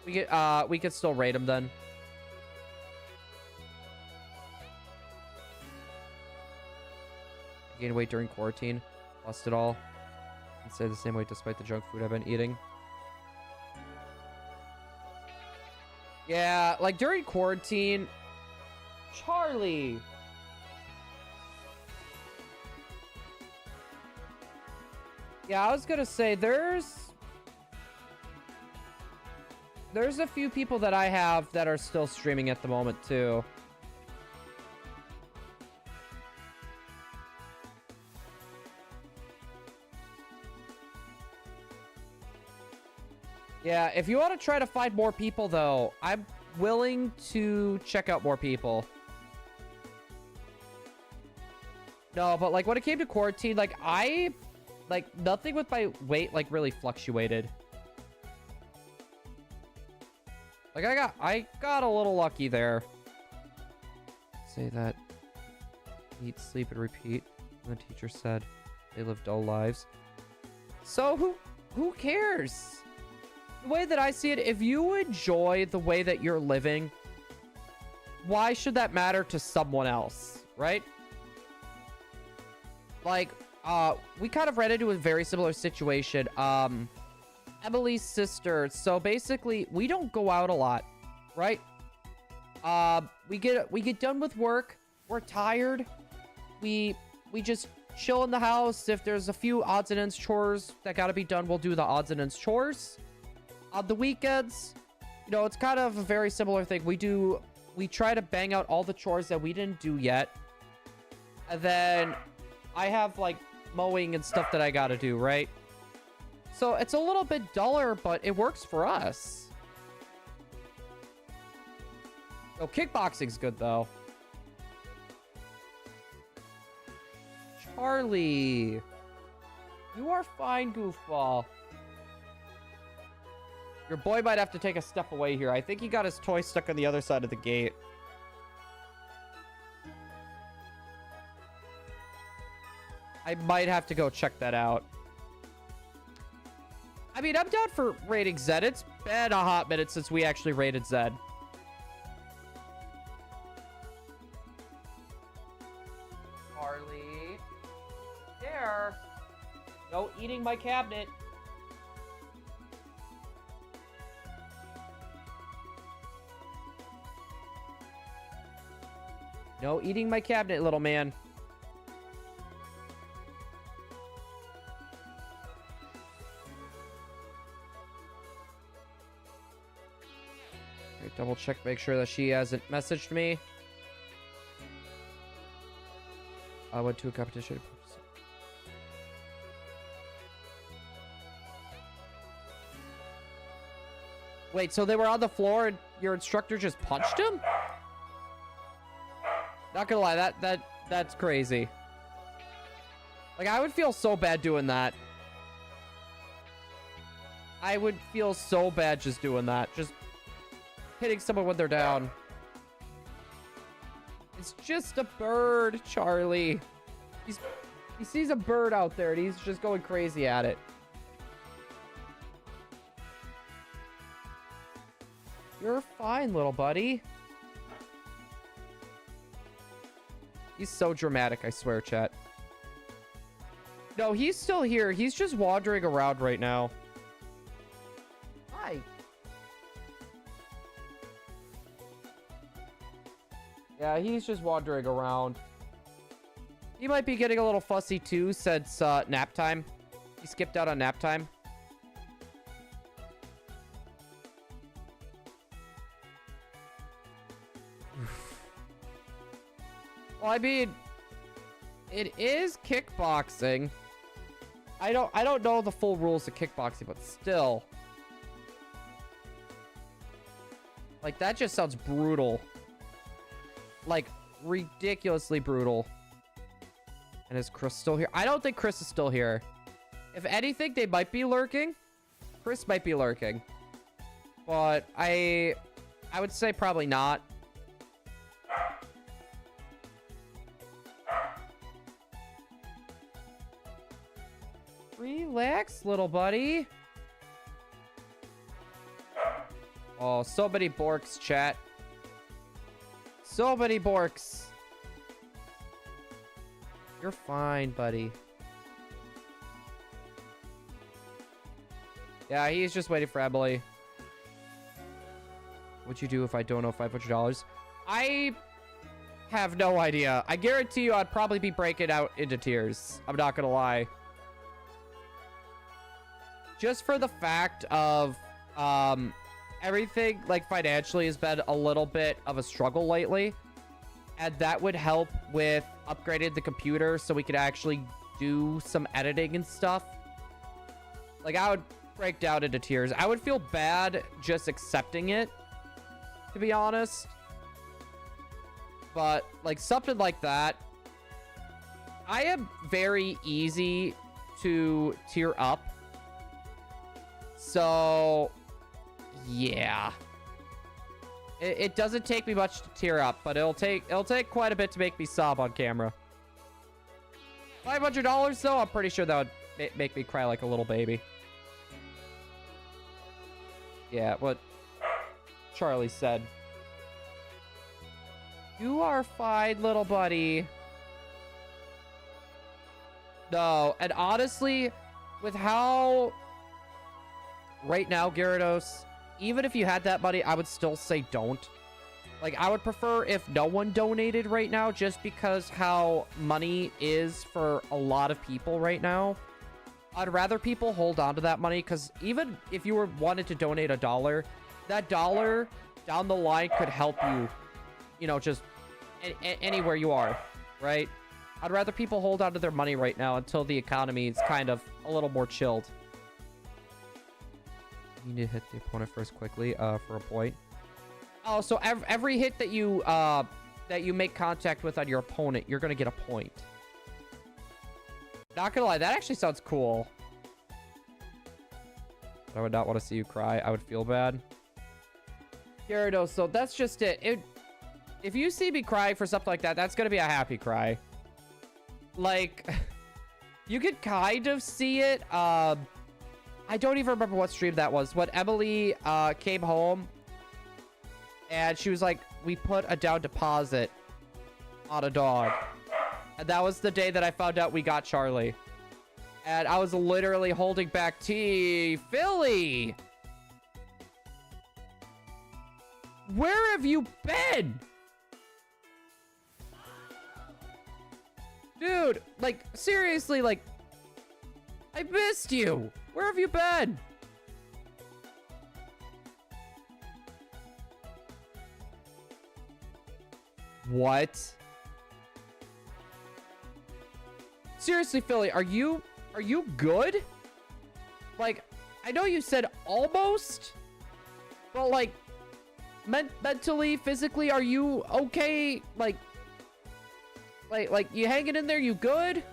we could still raid him then. Gain weight during quarantine. Lost it all. And stay the same weight despite the junk food I've been eating. Yeah, during quarantine... Charlie! Yeah, I was gonna say there's a few people that I have that are still streaming at the moment too. Yeah, if you want to try to find more people though, I'm willing to check out more people. No, but like when it came to quarantine, like nothing with my weight like really fluctuated. Like I got a little lucky there. Say that. Eat, sleep, and repeat. And the teacher said they live dull lives. So who cares? The way that I see it, if you enjoy the way that you're living, why should that matter to someone else, right? Like, we kind of ran into a very similar situation. Emily's sister. So basically, we don't go out a lot, right? We get done with work. We're tired. We just chill in the house. If there's a few odds and ends chores that got to be done, we'll do the odds and ends chores. On the weekends, you know, it's kind of a very similar thing. We try to bang out all the chores that we didn't do yet. And then I have like mowing and stuff that I got to do, right? So it's a little bit duller, but it works for us. Oh, kickboxing's good though. Charlie, you are fine, goofball. Your boy might have to take a step away here. I think he got his toy stuck on the other side of the gate. I might have to go check that out. I mean, I'm down for raiding Zed. It's been a hot minute since we actually raided Zed. Charlie. There. No eating my cabinet. No eating my cabinet, little man. Okay, double check, make sure that she hasn't messaged me. I went to a competition. Wait, so they were on the floor and your instructor just punched him? Not gonna lie, that's crazy. Like, I would feel so bad doing that. I would feel so bad just doing that. Just hitting someone when they're down. It's just a bird, Charlie. He sees a bird out there and he's just going crazy at it. You're fine, little buddy. He's so dramatic, I swear, chat. No, he's still here. He's just wandering around right now. Hi. Yeah, he's just wandering around. He might be getting a little fussy too since nap time. He skipped out on nap time. Well, I mean, it is kickboxing. I don't know the full rules of kickboxing, but still. Like, that just sounds brutal. Like, ridiculously brutal. And is Chris still here? I don't think Chris is still here. If anything, they might be lurking. Chris might be lurking. But I would say probably not. Relax, little buddy. Oh, so many borks, chat. So many borks. You're fine, buddy. Yeah, he's just waiting for Emily. What'd you do if I don't know $500? I have no idea. I guarantee you I'd probably be breaking out into tears. I'm not gonna lie. just for the fact of everything like financially has been a little bit of a struggle lately, and that would help with upgrading the computer so we could actually do some editing and stuff. Like, I would break down into tears. I would feel bad just accepting it, to be honest. But like something like that, I am very easy to tear up. So yeah, it doesn't take me much to tear up, but it'll take quite a bit to make me sob on camera. $500 though, I'm pretty sure that would make me cry like a little baby. Yeah, what Charlie said. You are fine, little buddy. No, and honestly, with how right now, Gyarados, even if you had that money, I would still say don't. Like, I would prefer if no one donated right now, just because how money is for a lot of people right now. I'd rather people hold on to that money, because even if you wanted to donate $1, that dollar down the line could help you, you know, just anywhere you are, right? I'd rather people hold on to their money right now until the economy is kind of a little more chilled. You need to hit the opponent first quickly for a point. Oh, so every hit that you make contact with on your opponent, you're gonna get a point. Not gonna lie, that actually sounds cool. I would not want to see you cry. I would feel bad. Gyarados, so that's just it. If you see me cry for something like that, that's gonna be a happy cry. Like, you could kind of see it. I don't even remember what stream that was. When Emily came home, and she was like, we put a down deposit on a dog. And that was the day that I found out we got Charlie. And I was literally holding back Philly! Where have you been? Dude, like, seriously, like, I missed you. Where have you been? What? Seriously, Philly, are you good? Like, I know you said almost, but like, mentally, physically, are you okay? Like, you hanging in there? You good?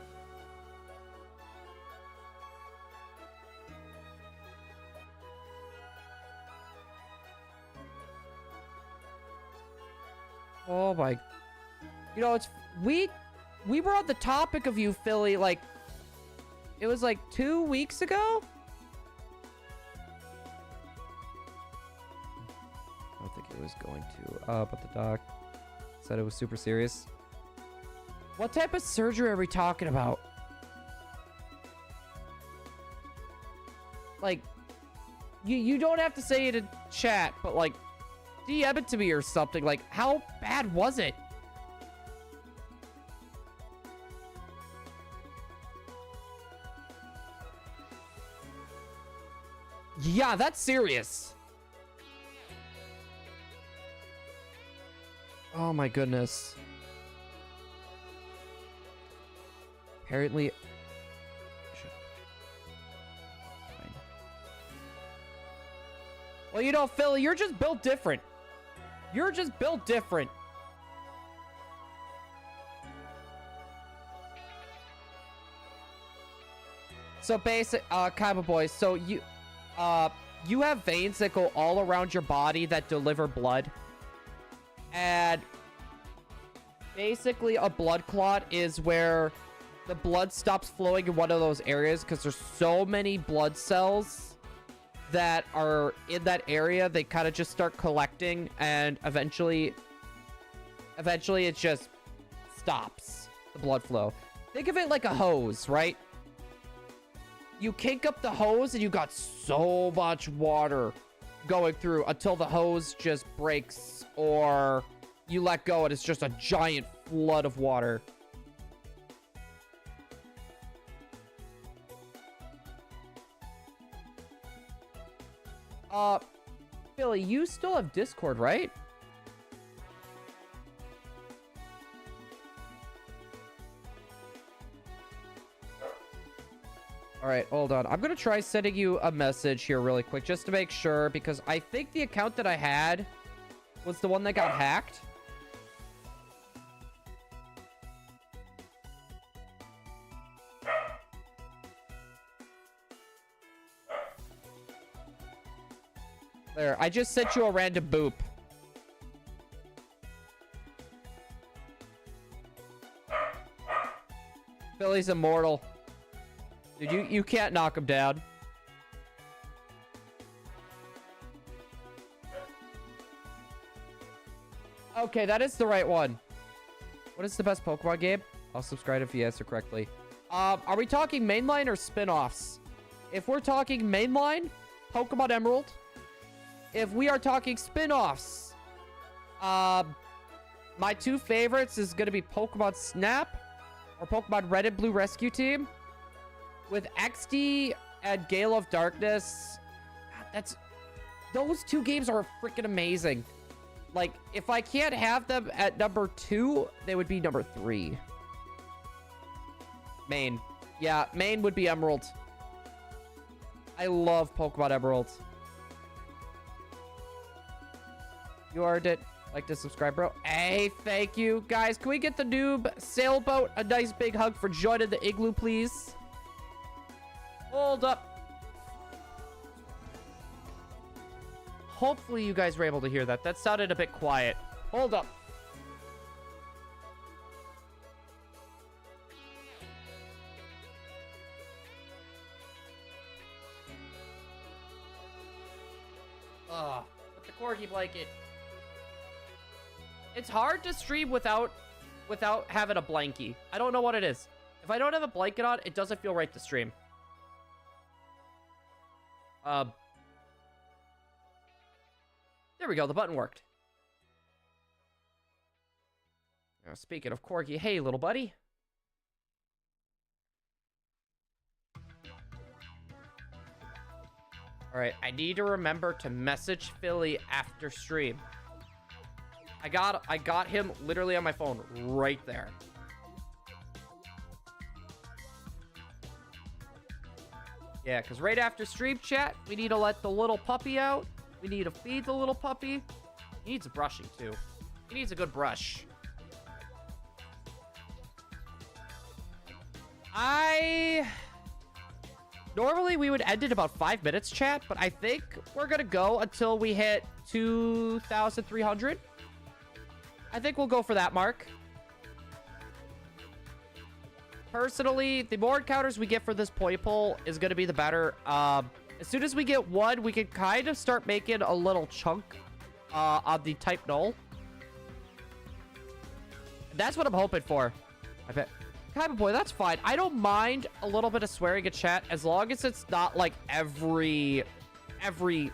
Oh my, you know, we were on the topic of you, Philly, like, it was like 2 weeks ago? I don't think it was going to, but the doc said it was super serious. What type of surgery are we talking about? Like, you don't have to say it in chat, but like, DM it to me or something. Like, how bad was it? Yeah, that's serious. Oh my goodness. Apparently... Fine. Well, you know, Philly, you're just built different. You're just built different. So basic, Kaiba boy, so you have veins that go all around your body that deliver blood. And basically a blood clot is where the blood stops flowing in one of those areas because there's so many blood cells that are in that area. They kind of just start collecting, and eventually it just stops the blood flow. Think of it like a hose, right? You kink up the hose and you got so much water going through until the hose just breaks, or you let go and it's just a giant flood of water. Billy, you still have Discord, right? All right, hold on. I'm going to try sending you a message here really quick just to make sure, because I think the account that I had was the one that got hacked. There, I just sent you a random boop. Billy's immortal. Dude, you can't knock him down. Okay, that is the right one. What is the best Pokemon game? I'll subscribe if you answer correctly. Are we talking mainline or spin-offs? If we're talking mainline, Pokemon Emerald. If we are talking spin-offs, my two favorites is going to be Pokemon Snap or Pokemon Red and Blue Rescue Team. With XD and Gale of Darkness, those two games are freaking amazing. Like, if I can't have them at number 2, they would be number 3. Main. Yeah, main would be Emerald. I love Pokemon Emerald. You earned it. Like to subscribe, bro. Hey, thank you. Guys, can we get the noob sailboat a nice big hug for joining the igloo, please? Hold up. Hopefully you guys were able to hear that. That sounded a bit quiet. Hold up. Ugh, with the Corgi blanket. It's hard to stream without having a blankie. I don't know what it is. If I don't have a blanket on, it doesn't feel right to stream. There we go. The button worked. Now, speaking of Corgi, hey, little buddy. All right, I need to remember to message Philly after stream. I got him literally on my phone right there. Yeah, because right after stream chat, we need to let the little puppy out. We need to feed the little puppy. He needs a brushing, too. He needs a good brush. Normally, we would end in about 5 minutes, chat, but I think we're going to go until we hit 2,300. I think we'll go for that mark. Personally, the more encounters we get for this point pull is going to be the better. As soon as we get one, we can kind of start making a little chunk on the type null. That's what I'm hoping for. I bet. Kaiba boy, that's fine. I don't mind a little bit of swearing in chat as long as it's not like every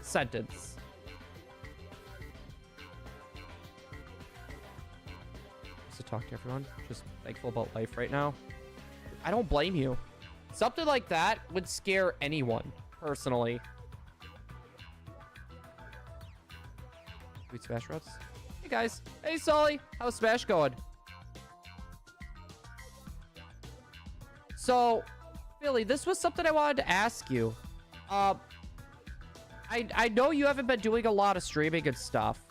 sentence. Just to talk to everyone. Just thankful about life right now. I don't blame you. Something like that would scare anyone, personally. Sweet Smash Routes. Hey guys. Hey Sully. How's Smash going? So, Billy, this was something I wanted to ask you. I know you haven't been doing a lot of streaming and stuff,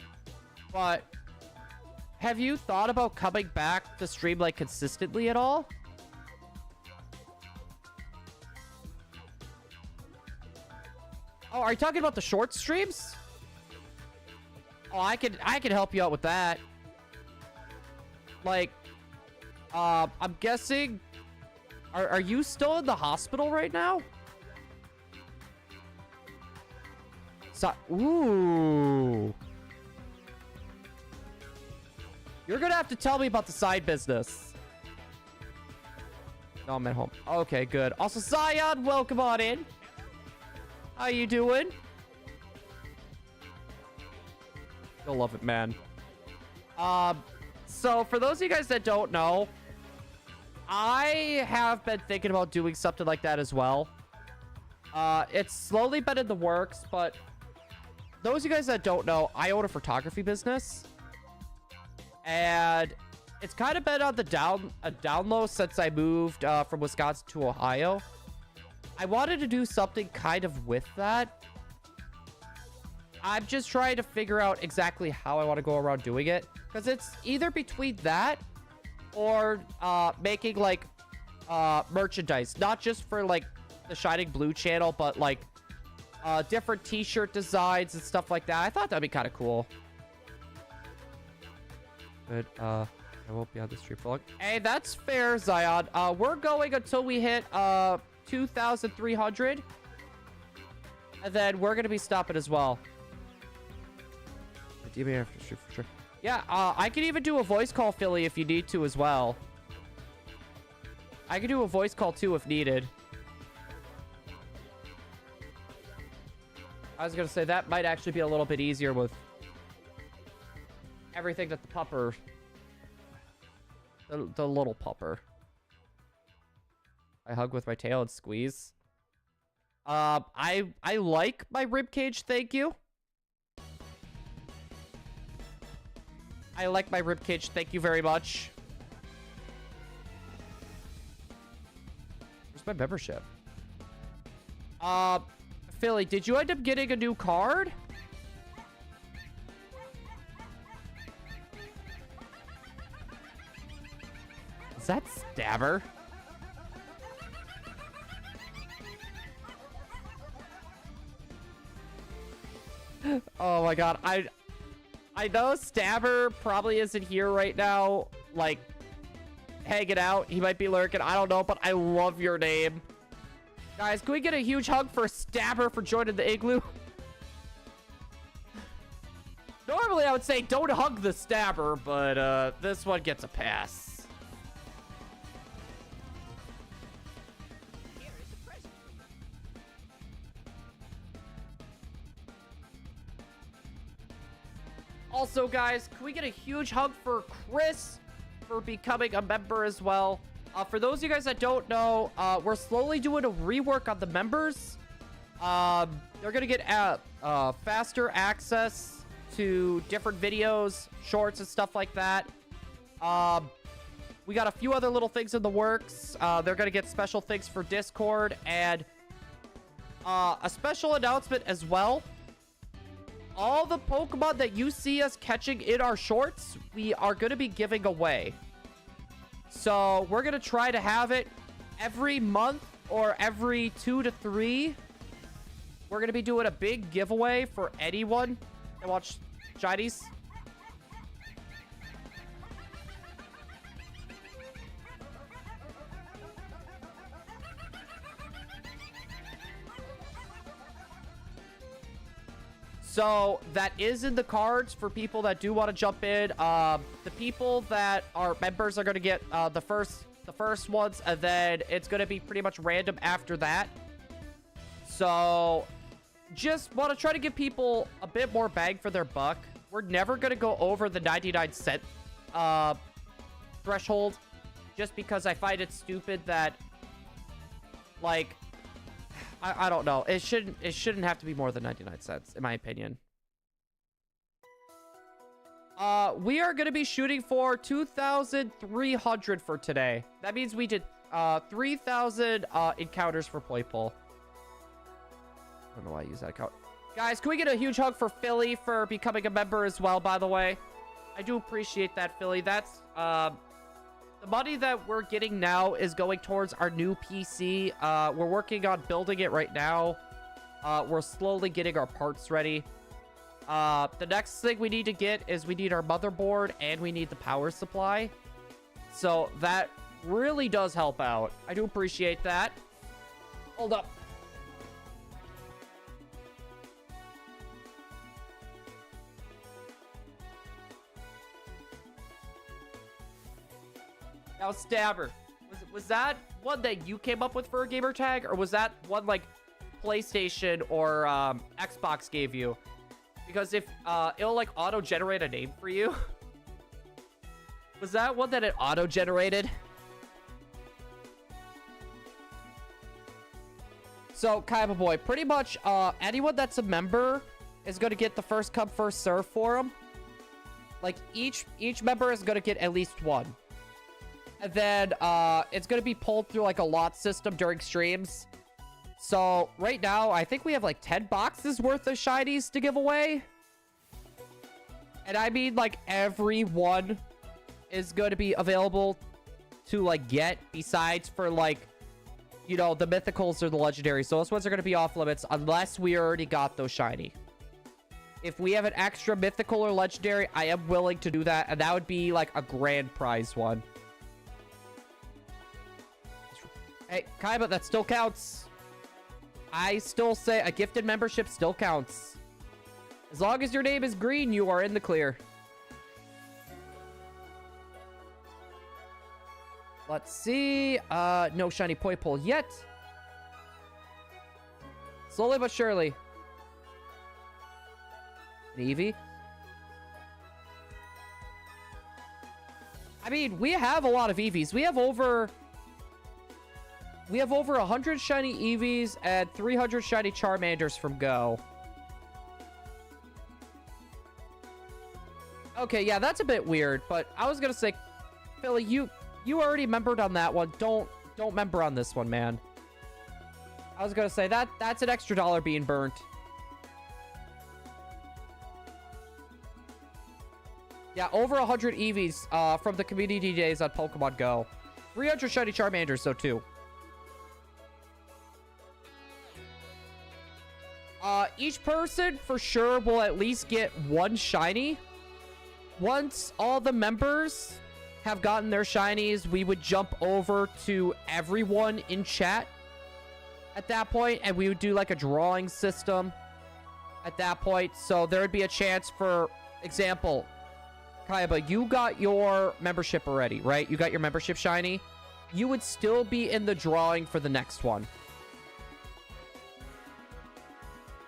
but have you thought about coming back to stream like consistently at all? Oh, are you talking about the short streams? Oh, I could help you out with that. Like, I'm guessing. Are you still in the hospital right now? So, ooh. You're gonna have to tell me about the side business. No, I'm at home. Okay, good. Also, Zion, welcome on in. How you doing? You'll love it, man. So for those of you guys that don't know, I have been thinking about doing something like that as well. It's slowly been in the works, but those of you guys that don't know, I own a photography business. And it's kind of been on the down low since I moved from Wisconsin to Ohio. I wanted to do something kind of with that. I'm just trying to figure out exactly how I want to go around doing it. Because it's either between that or making like merchandise. Not just for like the ShiningBlue channel, but like different t-shirt designs and stuff like that. I thought that'd be kind of cool. But I won't be on the stream for long. Hey, that's fair, Zion. We're going until we hit 2,300. And then we're gonna be stopping as well. DB after stream for sure. Yeah, I could even do a voice call, Philly, if you need to as well. I could do a voice call too if needed. I was gonna say that might actually be a little bit easier with everything that the pupper, the little pupper. I hug with my tail and squeeze. I like my rib cage, thank you. I like my rib cage, thank you very much. Where's my membership? Philly, did you end up getting a new card? Is that Stabber? Oh my god, I know Stabber probably isn't here right now, like, hanging out. He might be lurking, I don't know, but I love your name. Guys, can we get a huge hug for Stabber for joining the igloo? Normally, I would say don't hug the Stabber, but this one gets a pass. Also, guys, can we get a huge hug for Chris for becoming a member as well? For those of you guys that don't know, we're slowly doing a rework on the members. They're going to get faster access to different videos, shorts, and stuff like that. We got a few other little things in the works. They're going to get special things for Discord and a special announcement as well. All the Pokemon that you see us catching in our shorts, we are going to be giving away. So we're going to try to have it every month or every 2 to 3. We're going to be doing a big giveaway for anyone that watch Shinies. So that is in the cards for people that do want to jump in. The people that are members are going to get the first ones, and then it's going to be pretty much random after that. So just want to try to give people a bit more bang for their buck. We're never going to go over the 99-cent threshold, just because I find it stupid that, like, I don't know. It shouldn't have to be more than 99 cents, in my opinion. We are going to be shooting for 2,300 for today. That means we did 3,000 encounters for Playpool. I don't know why I use that account. Guys, can we get a huge hug for Philly for becoming a member as well, by the way? I do appreciate that, Philly. That's the money that we're getting now is going towards our new PC. We're working on building it right now. We're slowly getting our parts ready. The next thing we need to get is we need our motherboard and we need the power supply. So that really does help out. I do appreciate that. Hold up. Now, Stabber, was that one that you came up with for a gamer tag, or was that one like PlayStation or Xbox gave you? Because if it'll like auto-generate a name for you. Was that one that it auto-generated? So, Kaiba Boy, pretty much anyone that's a member is going to get the first come, first serve for them. Like, each member is going to get at least one. And then, it's going to be pulled through, like, a lot system during streams. So, right now, I think we have, like, 10 boxes worth of shinies to give away. And I mean, like, every one is going to be available to, like, get, besides for, like, you know, the mythicals or the legendaries. So those ones are going to be off limits unless we already got those shiny. If we have an extra mythical or legendary, I am willing to do that. And that would be like a grand prize one. Hey, Kaiba, that still counts. I still say a gifted membership still counts. As long as your name is green, you are in the clear. Let's see. No shiny Poipole yet. Slowly but surely. An Eevee. I mean, we have a lot of Eevees. We have over 100 shiny Eevees and 300 shiny Charmanders from Go. Okay, yeah, that's a bit weird, but I was gonna say, Philly, you already membered on that one. Don't member on this one, man. I was gonna say that's an extra $1 being burnt. Yeah, over 100 Eevees from the community days on Pokemon Go. 300 shiny Charmanders, though, too. Each person, for sure, will at least get one shiny. Once all the members have gotten their shinies, we would jump over to everyone in chat at that point, and we would do, like, a drawing system at that point. So there would be a chance, for example... Kaiba, you got your membership already, right? You got your membership shiny. You would still be in the drawing for the next one.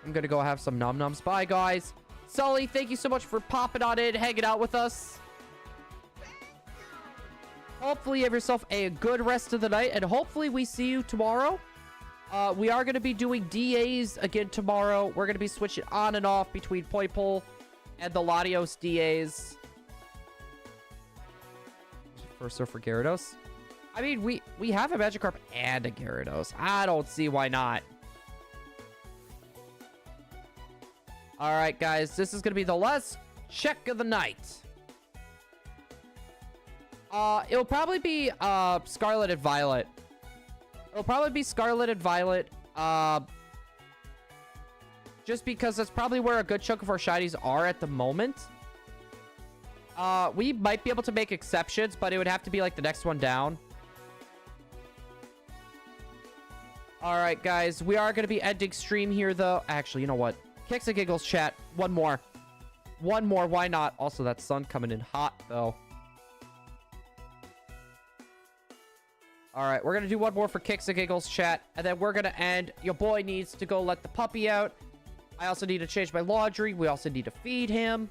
I'm gonna go have some nom noms. Bye, guys. Sully, thank you so much for popping on in, hanging out with us. Hopefully you have yourself a good rest of the night, and hopefully we see you tomorrow. We are gonna be doing DAs again tomorrow. We're gonna be switching on and off between Poipole and the Latios DAs. First serve for Gyarados. I mean, we have a Magikarp and a Gyarados. I don't see why not. All right, guys. This is going to be the last check of the night. It'll probably be Scarlet and Violet. It'll probably be Scarlet and Violet. Just because that's probably where a good chunk of our shinies are at the moment. We might be able to make exceptions, but it would have to be like the next one down. All right, guys. We are going to be ending stream here, though. Actually, you know what? Kicks and Giggles chat. One more. One more. Why not? Also, that sun coming in hot, though. All right. We're going to do one more for Kicks and Giggles chat. And then we're going to end. Your boy needs to go let the puppy out. I also need to change my laundry. We also need to feed him.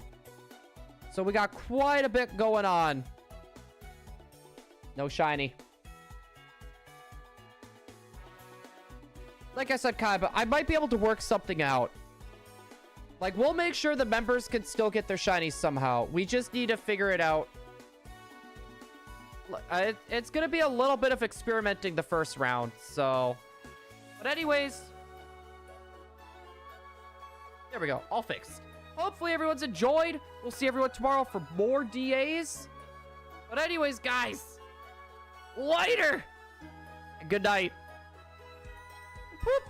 So we got quite a bit going on. No shiny. Like I said, Kaiba, I might be able to work something out. Like, we'll make sure the members can still get their shinies somehow. We just need to figure it out. It's going to be a little bit of experimenting the first round, so... But anyways... There we go. All fixed. Hopefully everyone's enjoyed. We'll see everyone tomorrow for more DAs. But anyways, guys. Later. And good night. Boop.